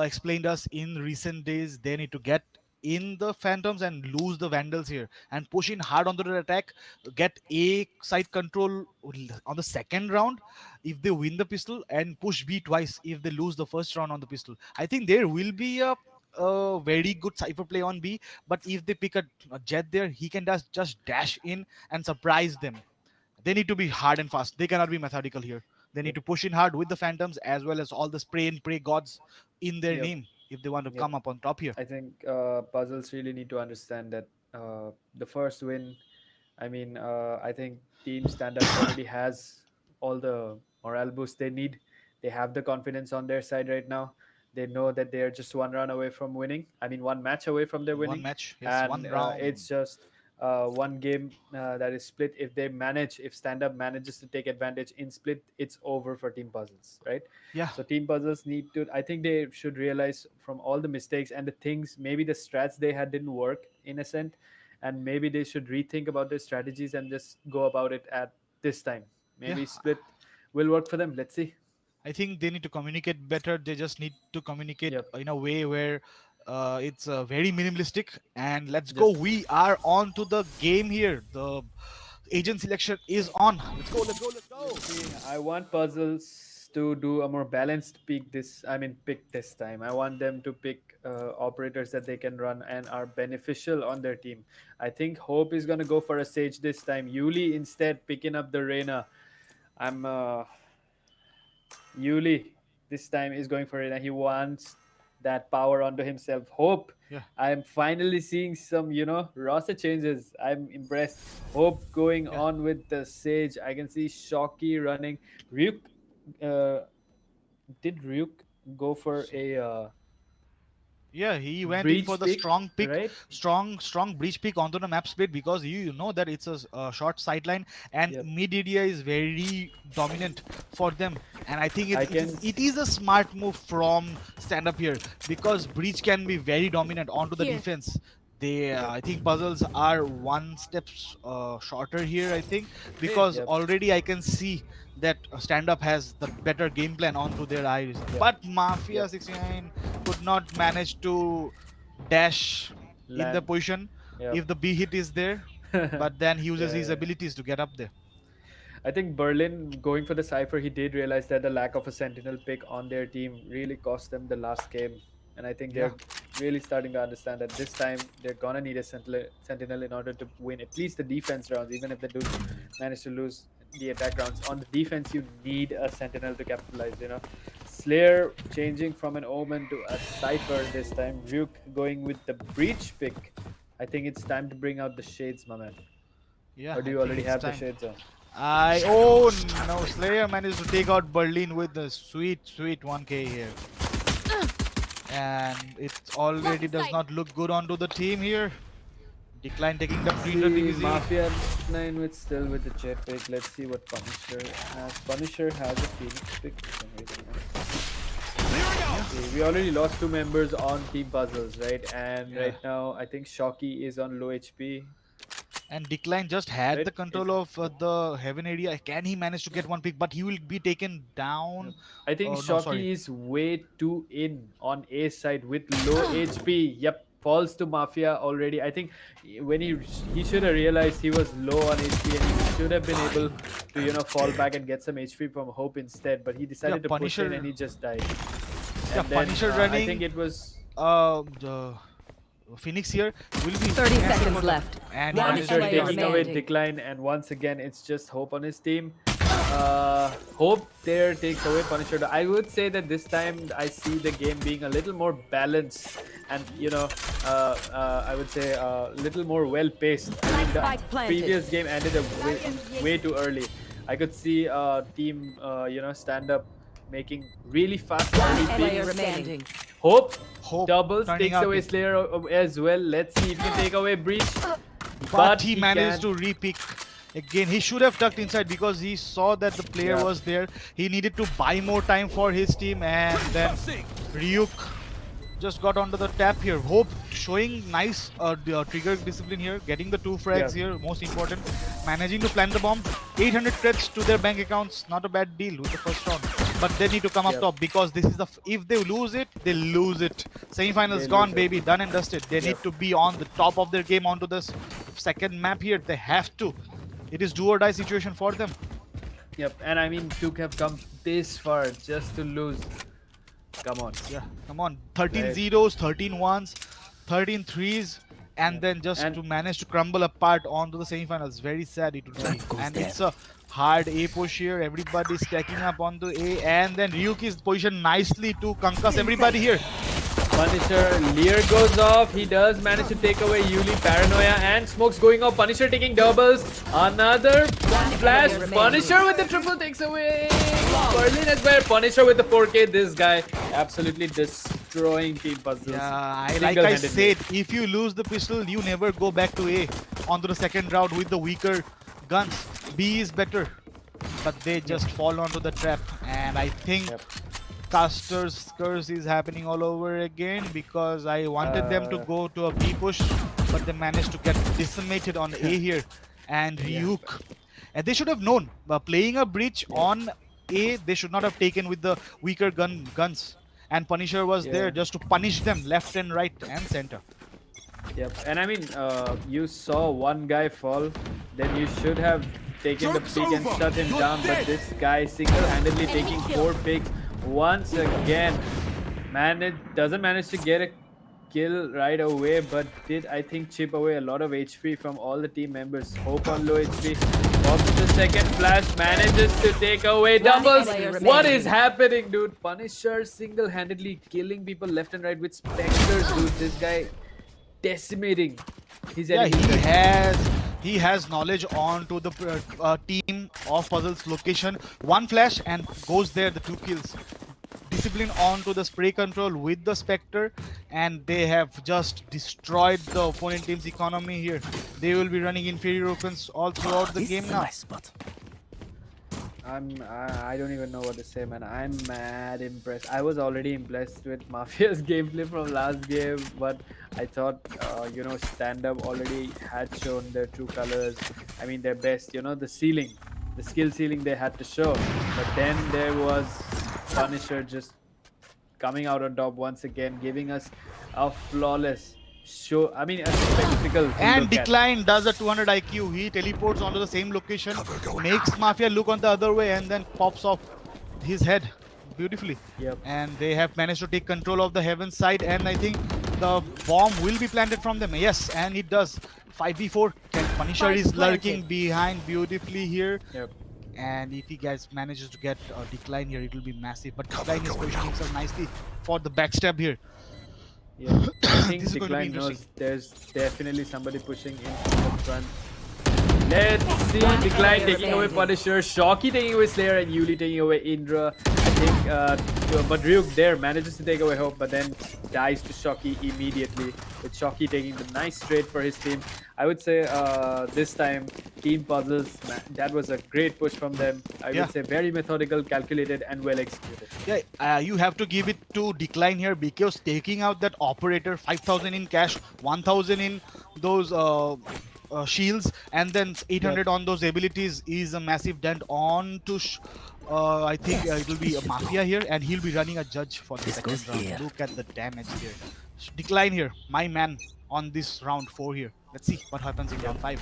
explained us in recent days. They need to get in the phantoms and lose the vandals here and push in hard onto the attack. Get a side control on the second round if they win the pistol, and push B twice if they lose the first round on the pistol. I think there will be a very good cipher play on B, but if they pick a jet there, he can just dash in and surprise them. They need to be hard and fast. They cannot be methodical here. They need Yep. to push in hard with the phantoms as well as all the spray and pray gods in their Yep. name if they want to Yep. come up on top here. I think Puzzles really need to understand that the first win, I think Team Stand Up already has all the morale boost they need. They have the confidence on their side right now. They know that they are just one run away from winning. One match away from their One winning, match, yes, and one round. it's just one game that is split. If Stand Up manages to take advantage in split, it's over for Team Puzzles, right? Yeah, So Team Puzzles need to. I think they should realize from all the mistakes and the things, maybe the strats they had didn't work in a sense, and maybe they should rethink about their strategies and just go about it at this time. yeah. Maybe split will work for them. Let's see. I think they need to communicate better. They just need to communicate Yep. in a way where it's very minimalistic. And let's go. Just We are on to the game here. The agent selection is on. Let's go. Let's go. Let's go. let's see. I want Puzzles to do a more balanced pick this time. I want them to pick operators that they can run and are beneficial on their team. I think Hope is gonna go for a Sage this time. Yuli instead picking up the Reina. I'm Yuli this time is going for it, and he wants that power onto himself. Hope. Yeah. I'm finally seeing some, roster changes. I'm impressed. Hope going Yeah. on with the Sage. I can see Shocky running. Ryuk, uh, did Ryuk go for So a yeah, he went in for breach the pick, strong pick, right? strong breach pick onto the map split because you know that it's a short sideline and Yep. mid area is very dominant for them. And I think I it can. is it is a smart move from stand up here because breach can be very dominant onto the Here. defense. They, Yep. I think puzzles are one step shorter here. I think because Yep. already I can see that stand up has the better game plan onto their eyes. Yep. But Mafia Yep. 69 could not manage to dash in the Land. position Yep. if the B hit is there, but then he uses his Yeah. abilities to get up there. I think Berlin going for the Cypher, he did realize that the lack of a Sentinel pick on their team really cost them the last game. And I think Yeah, they're really starting to understand that this time they're gonna need a Sentinel in order to win at least the defense rounds, even if they do manage to lose the attack rounds. On the defense, you need a Sentinel to capitalize. Slayer changing from an Omen to a Cypher this time. Ryuk going with the Breach pick. I think it's time to bring out the Shades, my man. yeah. Or do I you think already it's have the time. Shades on? Oh no, Slayer managed to take out Berlin with the sweet 1k here. And it already does not look good onto the team here. Decline taking the green See, easy. Mafia 9 with still with the jet pick. Let's see what Punisher has. Punisher has a Phoenix pick for some reason. See, we already lost 2 members on Team Puzzles, right? And Yeah. right now, I think Shocky is on low HP. And Decline just had Right? the control of the heaven area. Can he manage to get one pick? But he will be taken down. I think Oh no, sorry. Shocky is way too in on A side with low HP. Yep, falls to Mafia already. I think when he should have realized he was low on HP and he should have been able to fall back and get some HP from Hope instead. But he decided to push in Punisher. and he just died. Yeah, And then, Punisher I running. think it was The Phoenix here will be 30 cancelled seconds for them. left. And One he Punisher managed to player take taking out. away remaining. Decline, and once again it's just Hope on his team. Hope there takes away Punisher. I would say that this time I see the game being a little more balanced and I would say a little more well paced. I mean, the Spike planted. previous game ended way too early. I could see team stand up making really fast early Player picks. remaining. Hope Hope doubles turning takes out away to- Slayer as well. Let's see if he can take away Breach. But he managed can. to re-pick again. He should have tucked inside because he saw that the player Yeah. was there. He needed to buy more time for his team, and then Ryuk just got onto the tap here. Hope showing nice trigger discipline here, getting the 2 frags Yeah. here, most important. Managing to plant the bomb. 800 credits to their bank accounts, not a bad deal with the first round. But they need to come up Yep. top because this is if they lose it, they lose it. Semifinals They gone, lose it. baby, done and dusted. They need Yep. to be on the top of their game onto this second map here. They have to. It is do or die situation for them. Yep, and I mean, Duke have come this far just to lose. Come on. Yeah, come on. 13 Right. zeros, 13 ones, 13 threes, and then just And- to manage to crumble apart onto the semifinals. Very sad it would be. And it's a hard A push here. Everybody's stacking up onto A, and then Ryuk is positioned nicely to concuss everybody here. Punisher, Lear goes off. He does manage to take away Yuli, Paranoia, and Smokes going off. Punisher taking doubles. Another flash. remaining. Punisher with the triple takes away Berlin as well. Punisher with the 4K. This guy absolutely destroying Team Puzzles. Yeah, like I Single-handedly. said, if you lose the pistol, you never go back to A onto the second round with the weaker guns. B is better, but they just fall onto the trap, and I think Yep. Caster's curse is happening all over again because I wanted them to go to a B push, but they managed to get decimated on A here. And Ryuk, and they should have known, playing a breach on A, they should not have taken with the weaker guns. And Punisher was there just to punish them left and right and center. Yep, and I mean, you saw one guy fall, then you should have taken the pick and shut him down. But this guy single-handedly taking 4 picks once again. Doesn't manage to get a kill right away, but did I think chip away a lot of HP from all the team members. Hope on low HP. Pops the second flash, manages to take away doubles. player What remaining. is happening, dude? Punisher single-handedly killing people left and right with Spectres, dude. This guy decimating his Yeah, enemies. he has knowledge onto the team of Puzzle's location. One flash and goes there, the 2 kills. Discipline onto the spray control with the Spectre, and they have just destroyed the opponent team's economy here. They will be running inferior opens all throughout the game now. I don't even know what to say, man. I'm mad impressed. I was already impressed with Mafia's gameplay from last game, but I thought, StandUp already had shown their true colors. I mean, their best, the ceiling, the skill ceiling they had to show. But then there was Punisher just coming out on top once again, giving us a flawless show. I mean, a spectacle. to And look at. Decline does a 200 IQ. He teleports onto the same location, makes Mafia look on the other way, and then pops off his head beautifully. Yep. And they have managed to take control of the heaven side, and I think the bomb will be planted from them. Yes, and it does. 5v4. Punisher Spike is lurking planted. behind beautifully here. Yep. And if he guys manages to get a Decline here, it will be massive. But Decline is positioning himself nicely for the backstab here. Yeah, I think This is going to be Decline knows interesting. there's definitely somebody pushing in from the front. Let's see Decline taking away Punisher, Shocky taking away Slayer, and Yuli taking away Indra. I think, but Ryuk there manages to take away Hope, but then dies to Shocky immediately, with Shocky taking the nice trade for his team. I would say this time, Team Puzzles, that was a great push from them. I Yeah. would say very methodical, calculated, and well executed. Yeah, you have to give it to Decline here, because taking out that operator, 5,000 in cash, 1,000 in those shields, and then 800 on those abilities is a massive dent on to I think it will be a Mafia here, and he'll be running a judge for the second round. Look at the damage here. Decline here, my man on this round 4 here. Let's see what happens in round 5.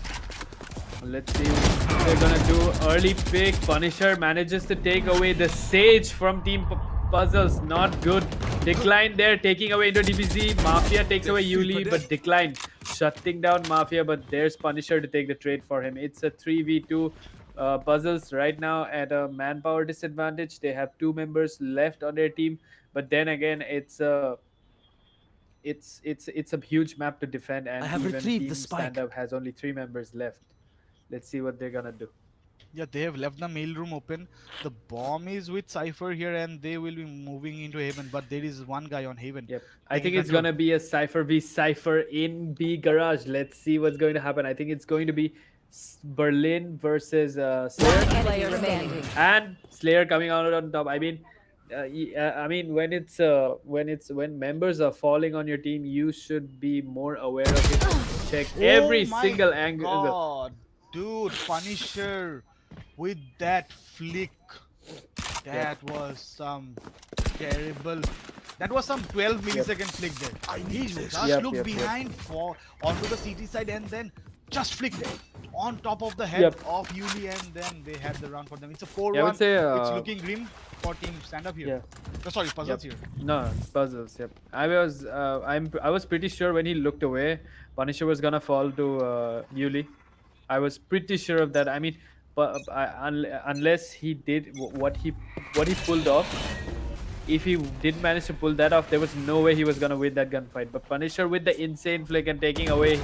Let's see what they're gonna do. Early pick. Punisher manages to take away the Sage from Team Puzzles. Not good. Decline there, taking away into DBZ. Mafia takes away Yuli, but Decline shutting down Mafia. But there's Punisher to take the trade for him. It's a 3v2. Puzzles right now at a manpower disadvantage. They have 2 members left on their team, but then again, it's a huge map to defend, and even Team StandUp has only 3 members left. Let's see what they're gonna do. Yeah, they have left the mail room open. The bomb is with Cypher here, and they will be moving into Haven, but there is one guy on Haven. Yep. I taking think it's control. gonna be a Cypher v Cypher in B Garage. Let's see what's going to happen. I think it's going to be Berlin versus Slayer, Player remaining. and Slayer coming out on top. I mean, when members are falling on your team, you should be more aware of it. Check every Oh my single angle. God, dude, Punisher with that flick. That was some terrible. That was some 12 millisecond flick there. He just Yep, looked yep. behind for onto the CT side, and then just flicked it on top of the head Yep. of Yuli, and then they had the round for them. It's a 4-1. Yeah, I would say, it's looking grim for Team StandUp here. Yeah. Oh, sorry, Puzzles Yep. here. No, Puzzles. Yep. I was pretty sure when he looked away, Punisher was gonna fall to Yuli. I was pretty sure of that. I mean, but unless he did what he pulled off, if he didn't manage to pull that off, there was no way he was gonna win that gunfight. But Punisher with the insane flick and taking away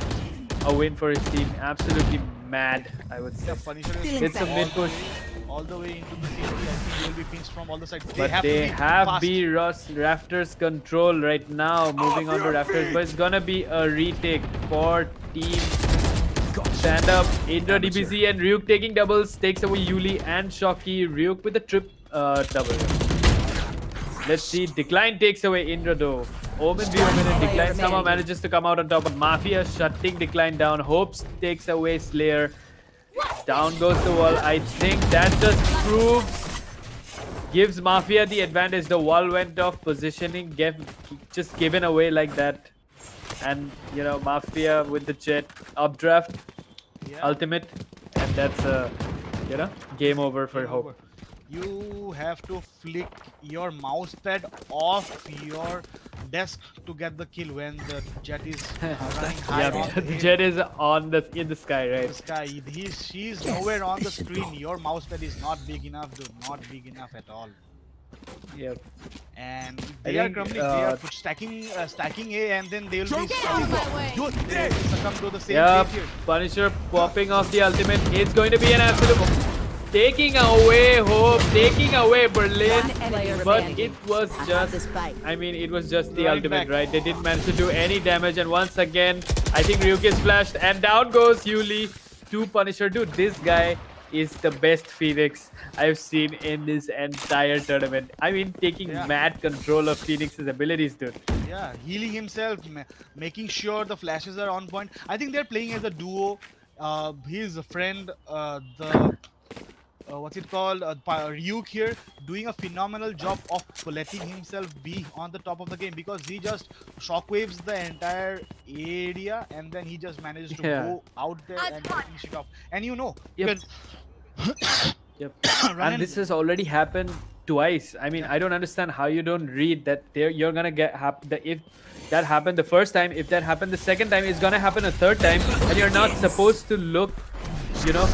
a win for his team, absolutely mad, I would say. Yeah, Punisher is It's a mid push. all the way into the CT. I think they will be pinched from all the sides. But to they be have fast. B Rafters control right now, moving on to Rafters. But it's gonna be a retake for Team StandUp. Indra, DBZ, and Ryuk taking doubles, takes away Yuli and Shocky. Ryuk with a trip double. Let's see, Decline takes away Indra though. Omen v Omen, and Decline somehow manages to come out on top, but Mafia shutting Decline down. Hopes takes away Slayer. Down goes the wall. I think that just gives Mafia the advantage. The wall went off, positioning just given away like that. And Mafia with the jet updraft, Yeah. ultimate, and that's game over for Game Hope. over. you have to flick your mouse pad off your desk to get the kill when the jet is running high Yeah, on the the jet is on in the sky, right? sky. She's nowhere on the screen. Your mouse pad is not big enough, dude. Not big enough at all. Yep. And I they are think, crumbling. They are stacking A, and then they will be dude, they succumb to the same Yep. fate here. Punisher popping off the ultimate. It's going to be an absolute taking away hope, taking away Berlin. One enemy But remaining. it was I have just, this fight. I mean, it was just the Running ultimate, back. right? They didn't manage to do any damage. And once again, I think Ryuk is flashed. And down goes Yuli to Punisher. Dude, this guy is the best Phoenix I've seen in this entire tournament. I mean, taking Yeah. mad control of Phoenix's abilities, dude. Yeah, healing himself, making sure the flashes are on point. I think they're playing as a duo. His friend, what's it called? Ryuk here, doing a phenomenal job of letting himself be on the top of the game because he just shockwaves the entire area and then he just manages to Yeah. go out there and finish it off. And you know, Yep. when Yep. Run And and- this has already happened twice. I mean, I don't understand how you don't read that you're gonna get if that happened the first time, if that happened the second time, it's gonna happen a third time, and you're not supposed to look,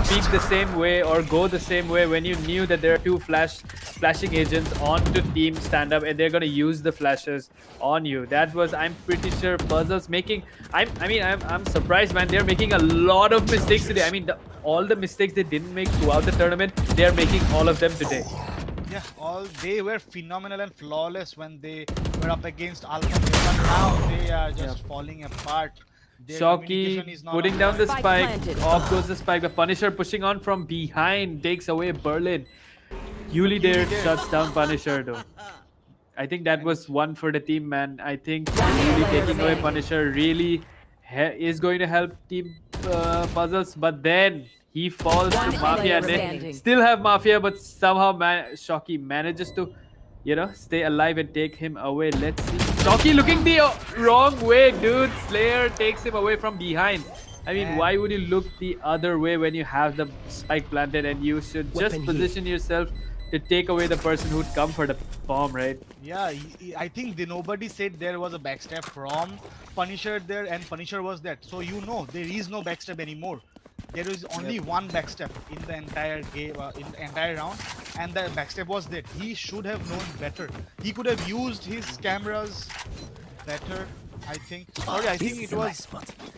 peek the same way or go the same way when you knew that there are two flashing agents onto team stand-up and they're gonna use the flashes on you. That was, I'm pretty sure, Puzzles making. I'm surprised, man. They're making a lot of mistakes today. I mean, all the mistakes they didn't make throughout the tournament, they're making all of them today. yeah, they were phenomenal and flawless when they were up against Alpha, but now they are just falling apart. Their communication Shocky is not putting on down the Spike spike. planted. Off goes the spike. The Punisher pushing on from behind takes away Berlin. Yuli there shuts down Punisher though. I think that was one for the team, man. I think Yuli taking away Punisher really is going to help team Puzzles, but then he falls One to Mafia player and they remaining. still have Mafia, but somehow Shocky manages to stay alive and take him away. Let's see. Shocky looking the wrong way, dude. Slayer takes him away from behind. I mean, why would you look the other way when you have the spike planted and you should just position yourself to take away the person who'd come for the bomb, right? Yeah, I think nobody said there was a backstab from Punisher there, and Punisher was that. So there is no backstab anymore. There is only one backstab in the entire game, in the entire round, and the backstab was that. He should have known better. He could have used his cameras better. I think. Sorry, I think it was.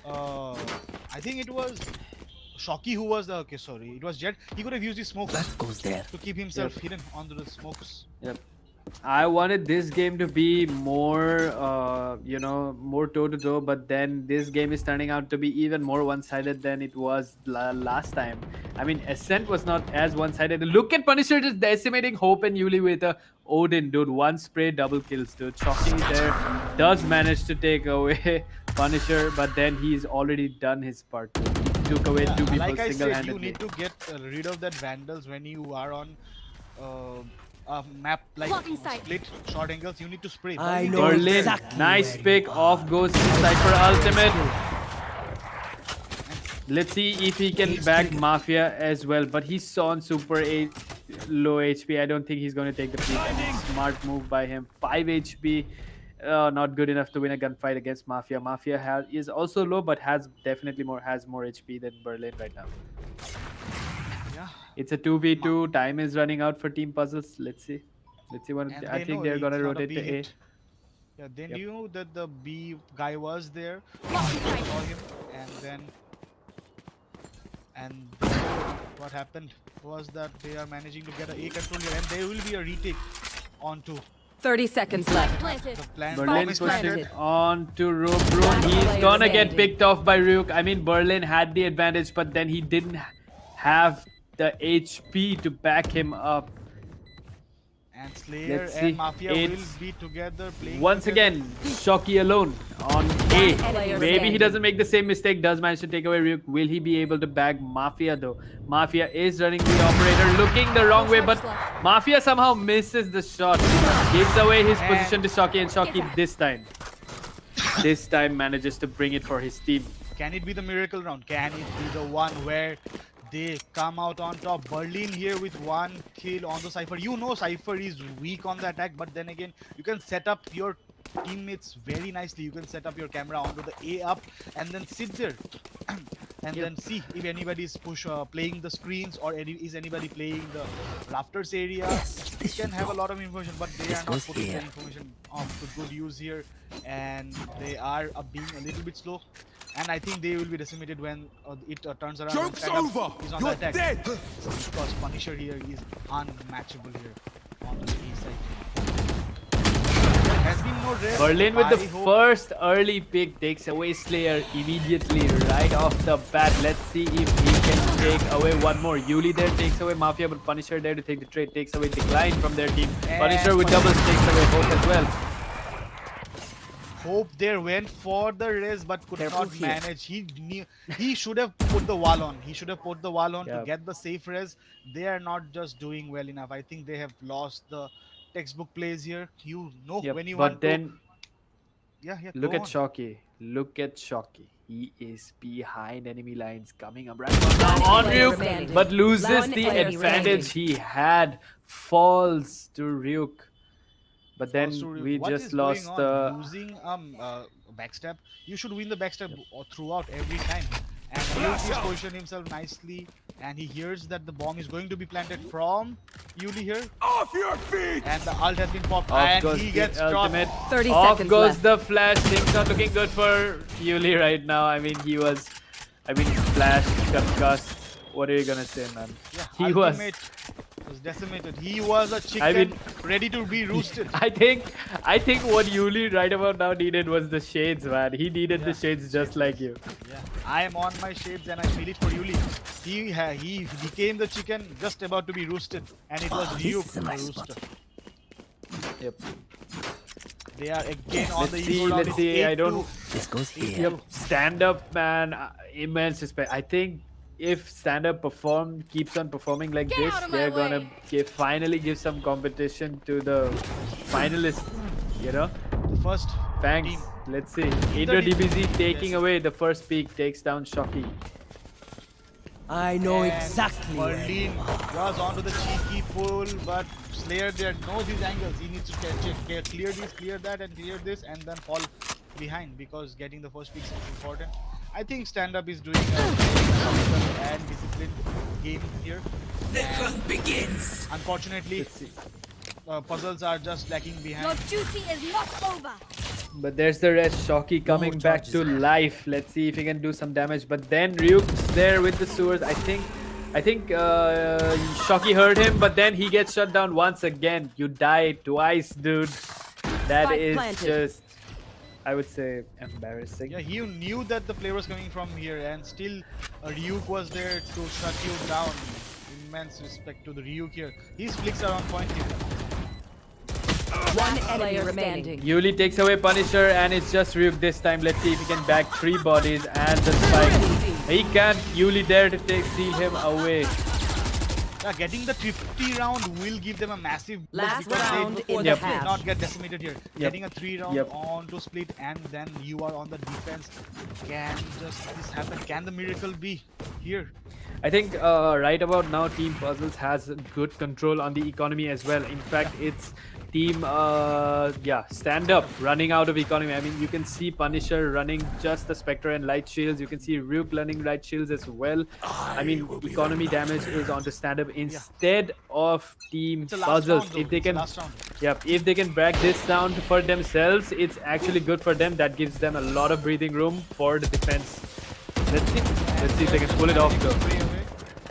I think it was Shocky who was the. Okay, sorry, it was Jet. He could have used his smokes to keep himself hidden under the smokes. Yep. I wanted this game to be more, more toe-to-toe, but then this game is turning out to be even more one-sided than it was last time. I mean, Ascent was not as one-sided. Look at Punisher just decimating Hope and Yuli with a Odin, dude. One spray, double kills, dude. Shocking there. Does manage to take away Punisher, but then he's already done his part. He took away two people Like I said, single-handedly. you need to get rid of that Vandals when you are on a map like split short angles. You need to spray. I know. Berlin, exactly nice pick. Off goes the Cypher ultimate. Let's see if he can back Mafia as well. But he's on super low HP. I don't think he's going to take the peak. Smart move by him. 5 HP. Not good enough to win a gunfight against Mafia. Mafia is also low, but has more HP than Berlin right now. Yeah. It's a 2v2. Time is running out for Team Puzzles. Let's see. What And I they think know they're gonna it's not rotate B to A. hit. Yeah, they Yep. knew that the B guy was there. Saw him, and what happened was that they are managing to get an A control here, and there will be a retake onto 30 seconds left. the plan. Berlin Promise planted. pushing on to Rook. He's player gonna get standing. picked off by Ryuk. I mean, Berlin had the advantage, but then he didn't have the HP to back him up. And Slayer Let's see. and Mafia It's will be together playing. Once together. again, Shocky alone on A. player Maybe he standing. doesn't make the same mistake, does manage to take away Ryuk. Will he be able to bag Mafia though? Mafia is running the operator, looking the wrong way, but Mafia somehow misses the shot. Gives away his position to Shocky, and Shocky this time manages to bring it for his team. Can it be the miracle round? Can it be the one where they come out on top. Berlin here with 1 kill on the Cypher. You know Cypher is weak on the attack, but then again, you can set up your teammates very nicely. You can set up your camera onto the A up and then sit there and then see if anybody is playing the screens or is anybody playing the rafters area. You can have a lot of information, but they are not putting the information of the good use here, and they are being a little bit slow. And I think they will be decimated when it turns around. Joke's over! He's on You're the attack. dead! Because Punisher here is unmatchable here on the A side. There has been no rest. Berlin with the I hope- first early pick takes away Slayer immediately right off the bat. Let's see if he can take away one more. Yuli there takes away Mafia, but Punisher there to take the trade takes away Decline from their team. Punisher with doubles takes away Hope as well. Hope there went for the res but could not manage. He should have put the wall on. He should have put the wall on to get the safe res. They are not just doing well enough. I think they have lost the textbook plays here. You know when you want but then look go at on. Shocky. Look at Shocky. He is behind enemy lines, coming up right now on player Ryuk, remaining. but loses One the player advantage he had. Falls to Ryuk. But then we What just is lost going the on? Losing backstab. You should win the backstab throughout every time. And Ryuk is positioned himself nicely, and he hears that the bomb is going to be planted from Yuli here. Off your feet! And the ult has been popped, off and goes he the gets ultimate. dropped. 30 Off seconds goes left. the flash. Things not looking good for Yuli right now. I mean, flash, concussed. What are you gonna say, man? Yeah, He was. ultimate was decimated. He was a chicken ready to be roasted. I think what Yuli right about now needed was the shades, man. He needed the shades just like you. Yeah, I am on my shades and I feel it for Yuli. He became the chicken just about to be roasted, and it was Ryuk the rooster. Yep. They are again on the See, eSports. let's see. I don't. This goes here. Yep. Stand up, man. Immense respect. I think if stand up keeps on performing like this, they're gonna finally give some competition to the finalists. You know. The first Thanks. team. Let's see. Indra DBZ taking away the first peak, takes down Shocky. I know And exactly. Berlin was onto the cheeky pull, but Slayer there knows his angles. He needs to clear this, clear that, and clear this, and then fall behind, because getting the first pick is important. I think stand-up is doing a very and disciplined game here. The hunt begins. Unfortunately, Let's see. puzzles are just lacking behind. Your duty is not over. But there's the rest. Shocky coming back to life. Let's see if he can do some damage. But then Ryuk's there with the sewers. I think Shocky heard him, but then he gets shut down once again. You die twice, dude. That Spike is planted. just, I would say, embarrassing. Yeah, he knew that the player was coming from here, and still Ryuk was there to shut you down. Immense respect to the Ryuk here. His flicks are on point here. One enemy remaining. Yuli takes away Punisher, and it's just Ryuk this time. Let's see if he can bag 3 bodies and the spike. He can't. Yuli there to seal him away. Yeah, getting the 50 round will give them a massive boost Last because round they in the definitely half. not get decimated here. Getting a 3 round Yep. on to split, and then you are on the defense. Can just this happen? Can the miracle be here? I think right about now, Team Puzzles has good control on the economy as well. In fact, it's Team Stand Up running out of economy. I mean, you can see Punisher running just the Spectre and Light Shields. You can see Ryuk running Light Shields as well. I mean, economy damage is on the Stand Up instead of Team It's a last Puzzles. round, though. If they It's a can, last round. if they can break this down for themselves, it's actually good for them. That gives them a lot of breathing room for the defense. Let's see if they can pull it off though.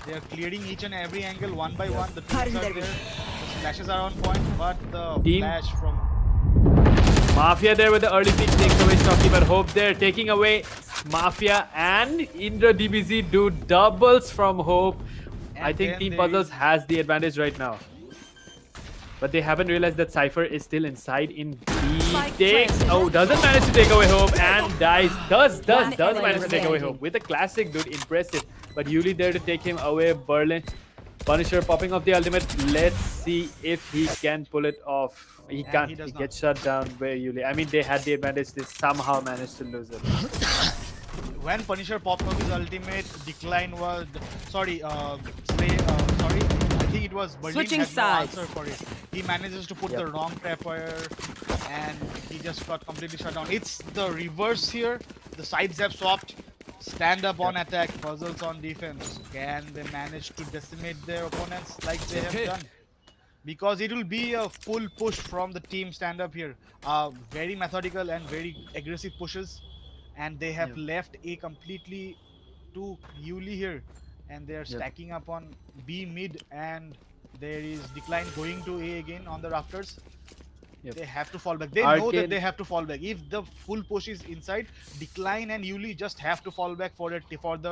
They are clearing each and every angle one by one. The teams are there. The flashes are on point, but the flash from Mafia there with the early pick takes away Shocky, but Hope there taking away Mafia, and Indra DBZ do doubles from Hope. I think then Team there Puzzles is- has the advantage right now. But they haven't realized that Cypher is still inside in B. Doesn't manage to take away Hope and dies. Does manage to take away Hope with a classic, dude. Impressive. But Yuli there to take him away. Berlin. Punisher popping off the ultimate. Let's see if he can pull it off. He can't. he does gets shut down by Yuli. I mean, they had the advantage. They somehow managed to lose it. when Punisher popped up his ultimate, Decline was sorry, I think it was Berlin Switching had sides. no answer for it. He manages to put the wrong trapwire and he just got completely shut down. It's the reverse here. The sides have swapped. Stand up on attack, Puzzles on defense. Can they manage to decimate their opponents like they have done? Because it will be a full push from the team Stand Up here. Very methodical and very aggressive pushes. And they have left A completely to Yuli here. And they are stacking up on B mid, and there is Decline going to A again on the rafters. They have to fall back. They know that they have to fall back. If the full push is inside, Decline and Yuli just have to fall back for the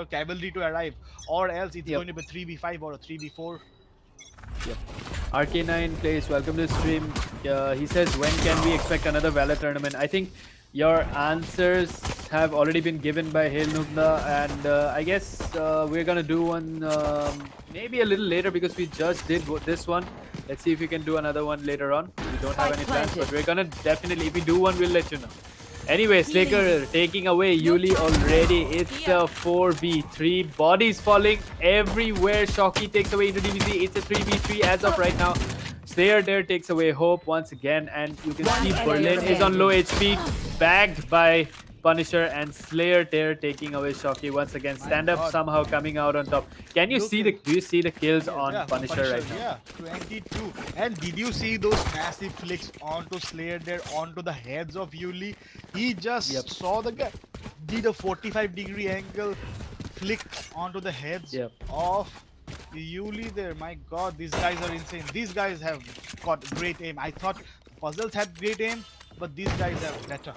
cavalry to arrive, or else it's going to be 3v5 or a 3v4. RK9 plays, welcome to the stream. He says, when can we expect another Valor tournament? I think your answers have already been given by Hail Nubna, and I guess we're gonna do one maybe a little later because we just did this one. Let's see if we can do another one later on. We don't have any plans, but we're gonna definitely, if we do one, we'll let you know. Anyway, Slaker taking away Yuli already. It's a 4v3. Bodies falling everywhere. Shocky takes away into DBZ. It's a 3v3 as of right now. Slayer there takes away Hope once again, and you can see Berlin is on low HP, bagged by Punisher, and Slayer there taking away Shocky once again. Stand Up somehow coming out on top. Can you see the? Do you see the kills on Punisher right now? Yeah, 22. And did you see those massive flicks onto Slayer there, onto the heads of Yuli? He just saw the guy, did a 45-degree angle flick onto the heads of Yuli there. My God, these guys are insane. These guys have got great aim. I thought Puzzles had great aim, but these guys have better.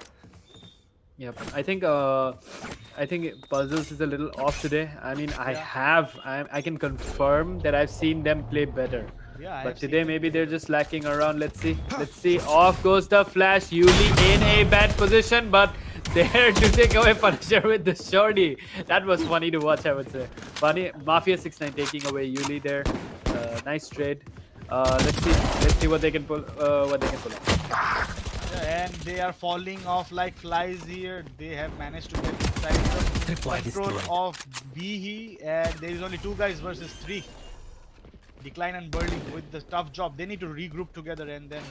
Yep, I think Puzzles is a little off today. I mean, I can confirm that I've seen them play better. Yeah, but today maybe they're just lacking around. Let's see. Let's see. Off goes the flash. Yuli in a bad position, but there to take away Punisher with the shorty. That was funny to watch, I would say. Funny. Mafia 69 taking away Yuli there. Nice trade. Let's see what they can pull. Off. And they are falling off like flies here. They have managed to get inside the control of B, and there is only 2 guys versus 3. Decline and Berlin with the tough job. They need to regroup together and then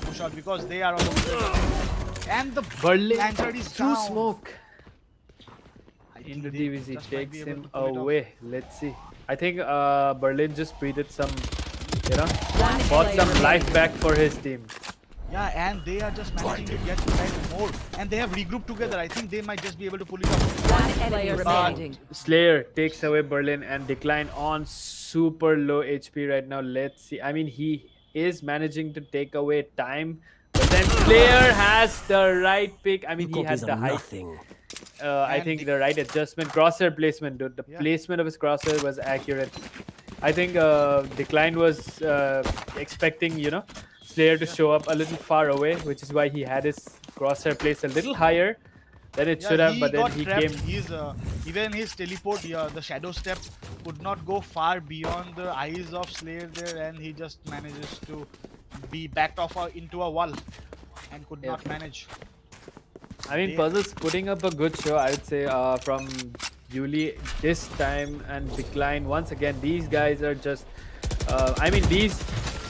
push out because they are on the and the Berlin lantern is through down. smoke. In the DVZ takes him away. Let's see. I think Berlin just breathed some, bought some life back for his team. Yeah, and they are just managing to get more, and they have regrouped together. I think they might just be able to pull it off. Slayer takes away Berlin, and Decline on super low HP right now. Let's see. I mean, he is managing to take away time, but then Slayer has the right pick. I mean, he has the height. I think the right adjustment, crosshair placement, dude. The placement of his crosshair was accurate. I think Decline was expecting, Slayer to show up a little far away, which is why he had his crosshair placed a little higher than it should have, but then he came. Even his teleport, the shadow step could not go far beyond the eyes of Slayer there, and he just manages to be backed off into a wall and could not manage. I mean, Puzzles putting up a good show, I would say, from Yuli this time, and Decline once again. These guys are just, I mean, these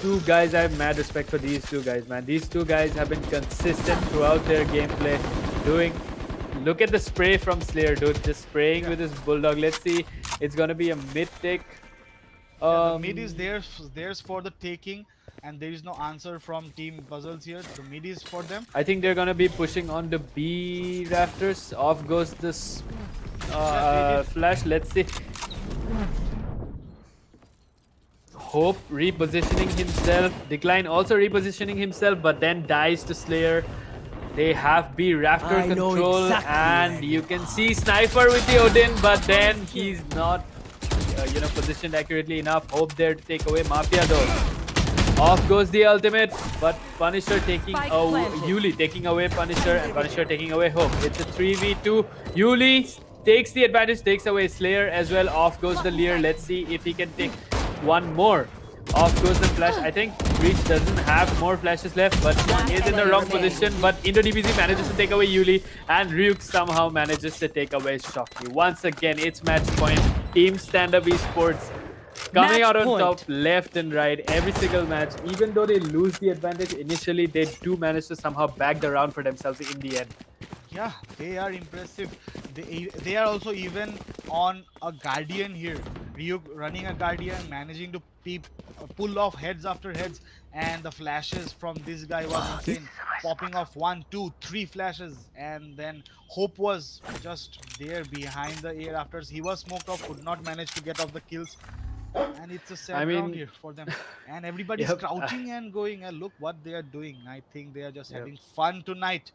2 guys, I have mad respect for these 2 guys, man. These 2 guys have been consistent throughout their gameplay. Look at the spray from Slayer, dude. Just spraying with his bulldog. Let's see. It's gonna be a mid take. The mid is theirs for the taking, and there is no answer from Team Puzzles here. The mid is for them. I think they're gonna be pushing on the B rafters. Off goes this flash. Let's see. Hope repositioning himself. Decline also repositioning himself, but then dies to Slayer. They have B rafter control, and you can see Sniper with the Odin, but then he's not, positioned accurately enough. Hope there to take away Mafia though. Off goes the ultimate, but Punisher taking Yuli taking away Punisher, and Punisher taking away Hope. It's a 3v2. Yuli takes the advantage, takes away Slayer as well. Off goes the Leer. Let's see if he can take one more. Off goes the flash. I think Breach doesn't have more flashes left, but he is in the wrong position. But Indo DBZ manages to take away Yuli, and Ryuk somehow manages to take away Shocky. Once again, it's match point. Team StandUp eSports coming Match out on point. top, left and right, every single match. Even though they lose the advantage initially, they do manage to somehow bag the round for themselves in the end. Yeah, they are impressive. They are also even on a Guardian here. Ryuk running a Guardian, managing to pull off heads after heads, and the flashes from this guy was insane. Popping off 1, 2, 3 flashes, and then Hope was just there behind the air after he was smoked off, could not manage to get off the kills. And it's a sad round here for them. And everybody's Yep. crouching and going, and look what they are doing. I think they are just having fun tonight.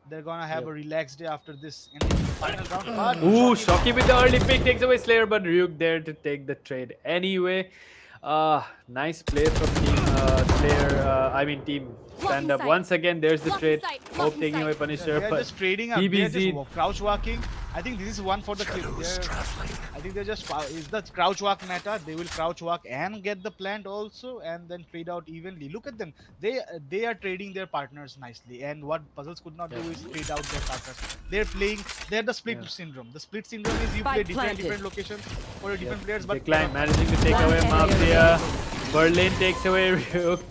They're gonna have a relaxed day after this. And in the final round, but Ooh, Shocky with the early pick takes away Slayer, but Ryuk there to take the trade anyway. Nice play from Team Slayer. Team StandUp. Once again, there's the trade. Hope taking away Punisher, they're but just trading up. They're DBZ. just crouch walking. I think this is one for the clip. I think they're just is the crouch walk meta. They will crouch walk and get the plant also, and then trade out evenly. Look at them. They are trading their partners nicely. And what Puzzles could not do is trade out their partners. They're the split syndrome. The split syndrome is you play different locations for your different players. But Decline managing to take away Mafia. Berlin takes away Ryuk,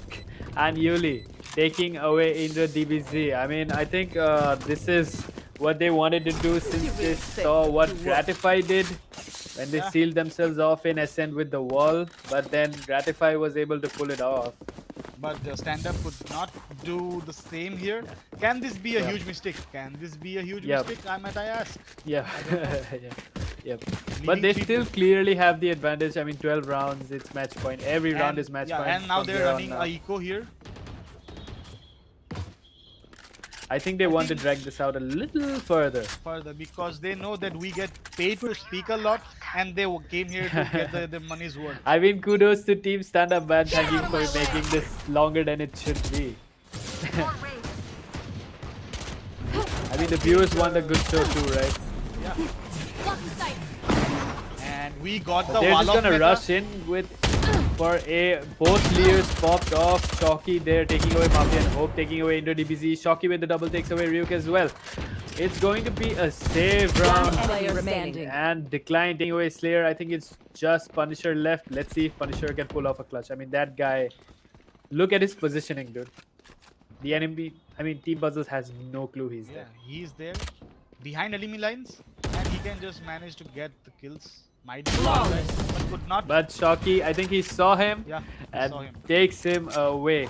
and Yuli taking away Indra DBZ. I think this is what they wanted to do since they saw what Gratify did when they sealed themselves off in Ascent with the wall, but then Gratify was able to pull it off. But the stand-up could not do the same here. Can this be a huge mistake? Can this be a huge mistake? I ask. Yeah. But they still clearly have the advantage. 12 rounds, it's match point. Every round is match point. And now from they're here on running a eco here. I think they want to drag this out a little further. Because they know that we get paid to speak a lot, and they came here to get the money's worth. Kudos to Team StandUp, man. Thank you for making this longer than it should be. The viewers want a good show too, right? Yeah. And we got the They're wall just of gonna meta. rush in with both Lears popped off. Shocky there taking away Mafia, and Hope taking away Indo DBZ. Shocky with the double takes away Ryuk as well. It's going to be a save round. Player standing. And Decline taking away Slayer. I think it's just Punisher left. Let's see if Punisher can pull off a clutch. That guy, look at his positioning, dude. The enemy, Team Puzzles has no clue he's there. He's there behind enemy lines, and he can just manage to get the kills. Might be but could not. But Shocky, I think he saw him and saw him. takes him away.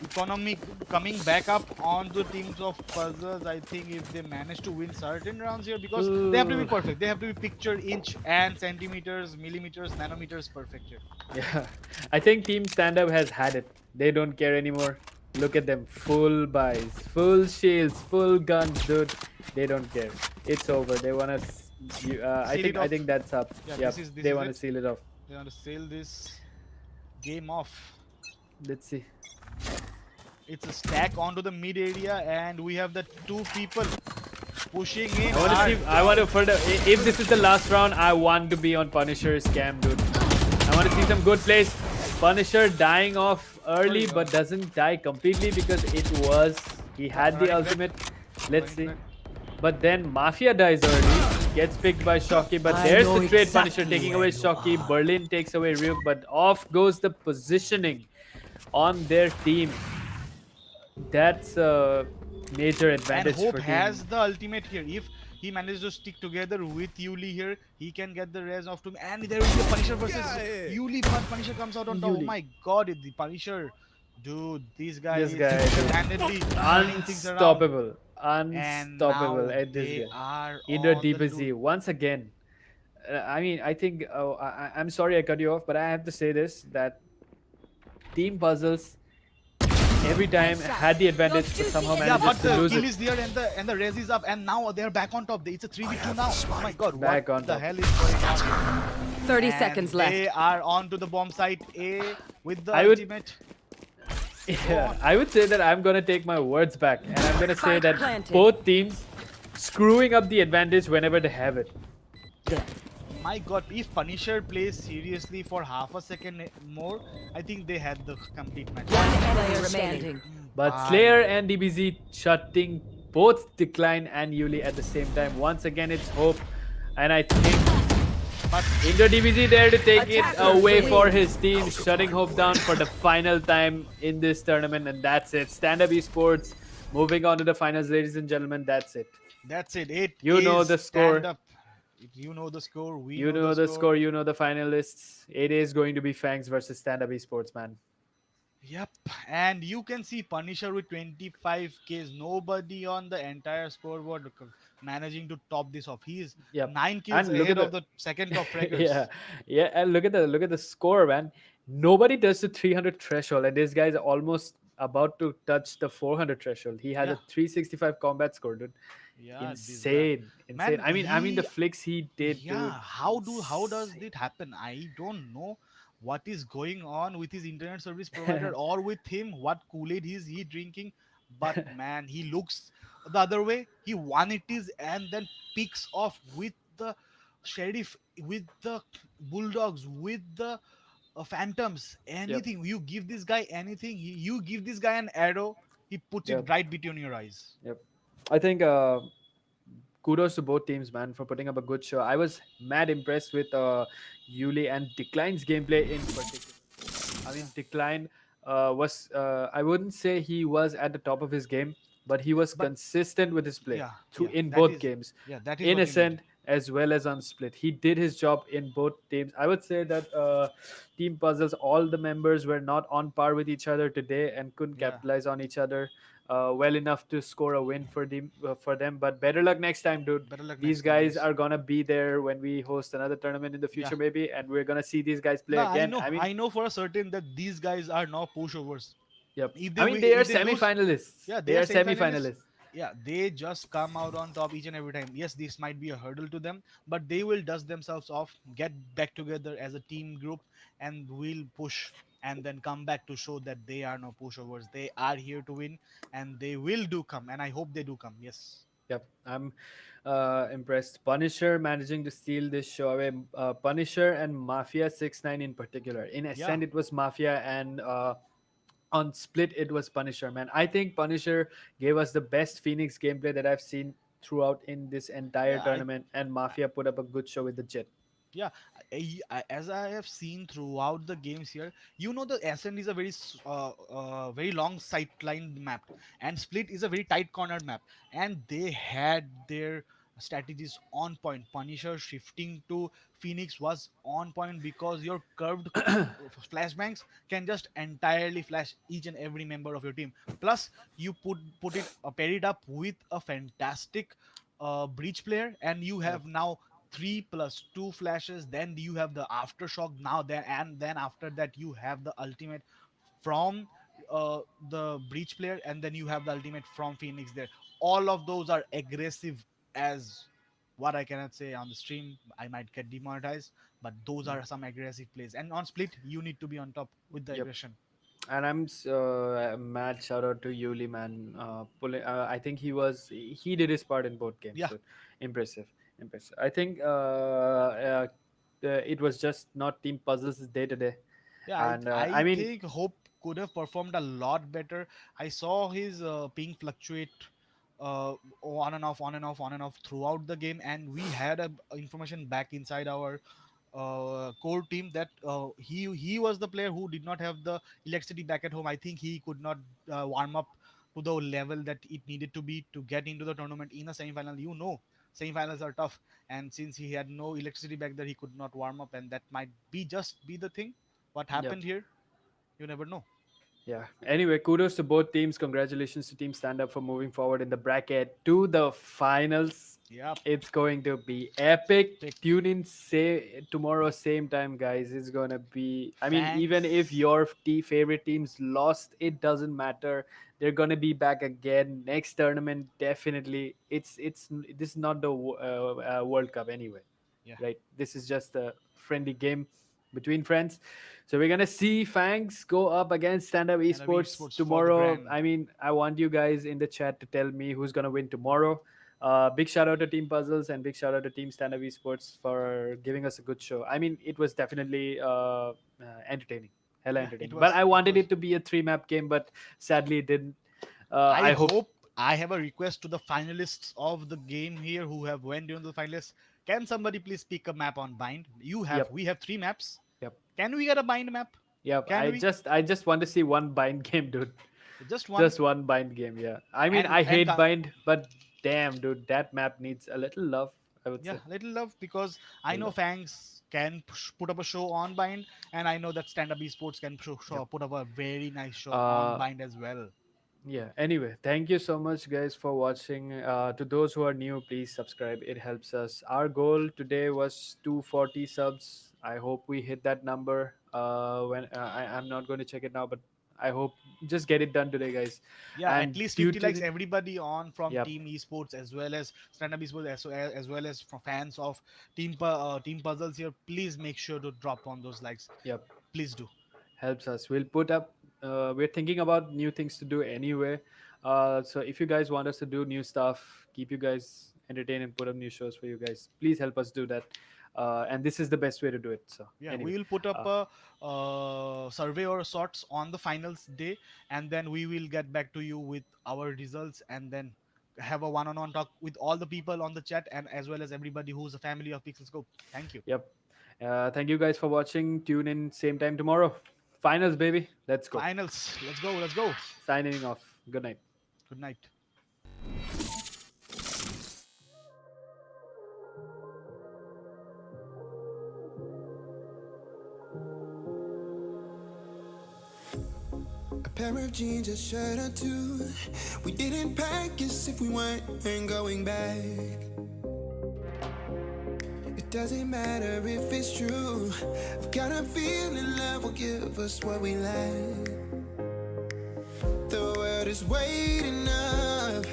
Economy coming back up on the teams of Puzzles. I think if they manage to win certain rounds here, because they have to be perfect. They have to be picture inch and centimeters, millimeters, nanometers perfect here. Yeah, I think Team StandUp has had it. They don't care anymore. Look at them, full buys, full shields, full guns, dude. They don't care. It's over. They wanna. I think that's up. Yeah, they want to seal it off. They want to seal this game off. Let's see. It's a stack onto the mid area, and we have the two people pushing in. If this is the last round, I want to be on Punisher's cam, dude. I want to see some good plays. Punisher dying off early, but doesn't die completely because he had the ultimate. Let's see. But then Mafia dies early, gets picked by Shocky, but there's the trade. Punisher taking away Shocky. Berlin takes away Ryuk, but off goes the positioning on their team. That's a major advantage and Hope for team. has the ultimate here. If he manages to stick together with Yuli here, he can get the res off to him. And there will be a Punisher versus Yuli, but Punisher comes out on top. Oh my god, the Punisher. Dude, this guy is handedly turning things around. Unstoppable at this guy. Either DBZ once again. I think I'm sorry I cut you off, but I have to say this, that Team Puzzles every time had the advantage, but somehow managed to lose the kill it. is there and the res is up, and now they're back on top. It's a 3v2 now. Oh my god, Back what on the top. hell is going on? 30 And seconds left. They are on to the bomb site A with the I would- ultimate. Yeah, I would say that I'm gonna take my words back, and I'm gonna say that planted. both teams screwing up the advantage whenever they have it. my God, if Punisher plays seriously for half a second more, I think they had the complete match. One But enemy Player remaining. standing. mm, But bye. Slayer and DBZ shutting both Decline and Yuli at the same time. Once again, it's hope. And I think But Indo DBZ there to take it Attackers away for win. his team, shutting Hope down for the final time in this tournament. And that's it. StandUp eSports moving on to the finals, ladies and gentlemen. That's it. that's it. It You know is the stand score. up. You know the score. We You know the know the score. score. You know the finalists. It is going to be Fangs versus StandUp eSports, man. Yep, and you can see Punisher with 25 Ks. Nobody on the entire scoreboard managing to top this off. He's Yep. 9 kills And look at ahead of the the second top yeah, fraggers. yeah, and look at the score, man. Nobody does the 300 threshold, and this guy's almost about to touch the 400 threshold. He has Yeah, a 365 combat score, dude. yeah, this guy, Insane, insane. man, I mean, the he, flicks he did, yeah. dude. How does Insane. it happen? I don't know what is going on with his internet service provider or with him. What Kool-Aid is he drinking? But man, he looks the other way. He 180s and then picks off with the sheriff, with the bulldogs, with the phantoms. Yep, Anything you give this guy, anything you give this guy an arrow, he puts it yep, right between your eyes. yep. I think kudos to both teams, man, for putting up a good show. I was mad impressed with Yuli and Decline's gameplay in particular. I Yeah, mean, Decline was, I wouldn't say he was at the top of his game, but he was but consistent with his play yeah, through yeah, in that both is, games, yeah, that is what you need. innocent as well as on split. He did his job in both teams. I would say that Team Puzzles, all the members were not on par with each other today and couldn't Yeah, capitalize on each other well enough to score a win for them. But better luck next time, dude. better luck These next time. guys Yes. are gonna be there when we host another tournament in the Yeah. future, maybe, and we're gonna see these guys play No, I again. know. I mean, I know for a certain that these guys are now pushovers. yep. If they I mean, they are if they lose, semi-finalists. yeah, They they are are semi-finalists. semi-finalists. Yeah, they just come out on top each and every time. Yes, this might be a hurdle to them, but they will dust themselves off, get back together as a team group, and will push and then come back to show that they are no pushovers. They are here to win, and they will do come. And I hope they do come. Yes. Yep, I'm impressed. Punisher managing to steal this show away. Punisher and Mafia 6 9 in particular. In Yeah. Ascent, it was Mafia, and on Split, it was Punisher. Man, I think Punisher gave us the best Phoenix gameplay that I've seen throughout in this entire Yeah. tournament, and Mafia put up a good show with the Jet. Yeah, as I have seen throughout the games here, you know the Ascent is a very long sightline map, and Split is a very tight cornered map, and they had their strategies on point. Punisher shifting to Phoenix was on point because your curved flashbangs can just entirely flash each and every member of your team. Plus, you put it paired up with a fantastic breach player, and you Yep, have now 3 plus 2 flashes. Then you have the aftershock now there, and then after that you have the ultimate from the breach player, and then you have the ultimate from Phoenix there. All of those are aggressive as what I cannot say on the stream. I might get demonetized, but those yep, are some aggressive plays. And on Split, you need to be on top with the yep. aggression. And mad shout out to Yuli, man. I think he did his part in both games. Yeah, So impressive, impressive. I think it was just not Team Puzzles' day today, yeah. I and I I mean, think Hope could have performed a lot better. I saw his ping fluctuate on and off, on and off, on and off throughout the game, and we had information back inside our core team that he was the player who did not have the electricity back at home. I think he could not warm up to the level that it needed to be to get into the tournament in a semi-final. You know, semi-finals are tough, and since he had no electricity back there, he could not warm up, and that might be just be the thing. What yep. happened here? You never know. Yeah. Anyway, kudos to both teams. Congratulations to Team Stand Up for moving forward in the bracket to the finals. Yep. It's going to be epic. Pick Tune in say tomorrow same time, guys. It's gonna be. I mean, even if thanks. your favorite teams lost, it doesn't matter. They're gonna be back again next tournament. Definitely. It's this is not the World Cup anyway, Yeah. right? This is just a friendly game between friends. So we're gonna see Fangs go up against Stand Up StandUp Esports eSports for the tomorrow. grand. I mean, I want you guys in the chat to tell me who's gonna win tomorrow. Big shout out to Team Puzzles and big shout out to Team StandUp eSports for giving us a good show. I mean, it was definitely entertaining, hella Yeah, it entertaining. But was. I It wanted was. it to be a 3 map game, but sadly it didn't. I I hope. hope I have a request to the finalists of the game here who have went into the finalists. Can somebody please pick a map on bind? You have. Yep. We have 3 maps. Yep. Can we get a bind map? Yep. Can we? I just want to see one bind game, dude. Just one. Just one bind game. Yeah. I mean, And I and hate bind, but damn, dude, that map needs a little love. I would yeah, say. little love, because I Little know love. Fangs can put up a show on bind, and I know that Stand Up Esports can Yep. put up a very nice show on Uh, bind as well. yeah, anyway, thank you so much guys for watching. To those who are new, please subscribe, it helps us. Our goal today was 240 subs. I hope we hit that number. I'm not going to check it now, but I hope just get it done today, guys. Yeah, at And least due 50 to likes, everybody on from yep, Team Esports as well as Stand Up Esports, as well as from fans of Team Puzzles here. Please make sure to drop on those likes. yep, Please do. helps us. We'll put up we're thinking about new things to do anyway. So if you guys want us to do new stuff, keep you guys entertained and put up new shows for you guys, please help us do that. And this is the best way to do it. So Yeah, anyway, we will put up uh, a survey or sorts on the finals day, and then we will get back to you with our results, and then have a one-on-one talk with all the people on the chat, and as well as everybody who's a family of PixelScope. Thank you. yep. Thank you guys for watching. Tune in same time tomorrow. Finals, baby. Let's go. Finals. Let's go. Let's go. Signing off. Good night. Good night. A pair of jeans, a shirt or two. We didn't pack as if we weren't going back. It doesn't matter if it's true. I've got a feeling love will give us what we lack. The world is waiting up.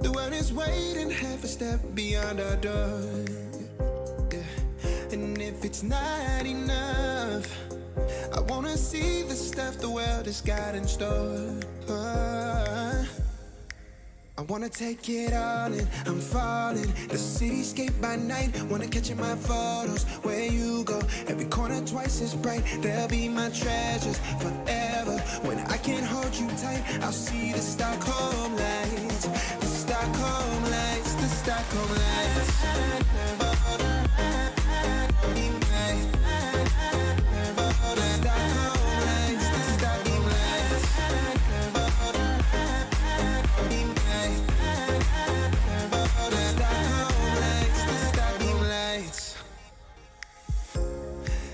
The world is waiting half a step beyond our door. Yeah. And if it's not enough, I wanna see the stuff the world has got in store. I wanna take it all in, I'm falling. The cityscape by night, wanna catch in my photos. Where you go, every corner twice as bright. They'll be my treasures forever. When I can't hold you tight, I'll see the Stockholm lights. The Stockholm lights, the Stockholm lights.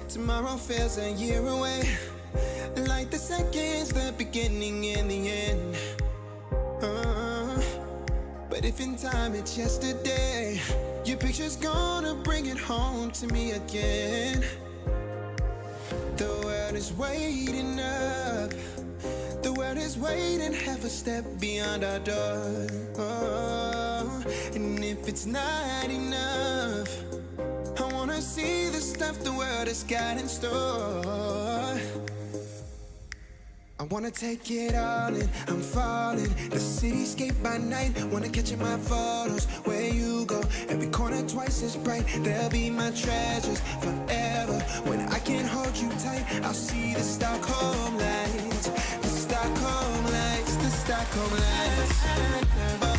Tomorrow feels a year away, like the seconds, the beginning and the end. But if in time it's yesterday, your picture's gonna bring it home to me again. The world is waiting up. The world is waiting half a step beyond our door. And if it's not enough, I wanna see the stuff the world has got in store. I wanna take it all in, I'm falling. The cityscape by night, wanna catch in my photos. Where you go, every corner twice as bright. They'll be my treasures forever. When I can't hold you tight, I'll see the Stockholm lights. The Stockholm lights, the Stockholm lights.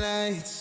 Lights.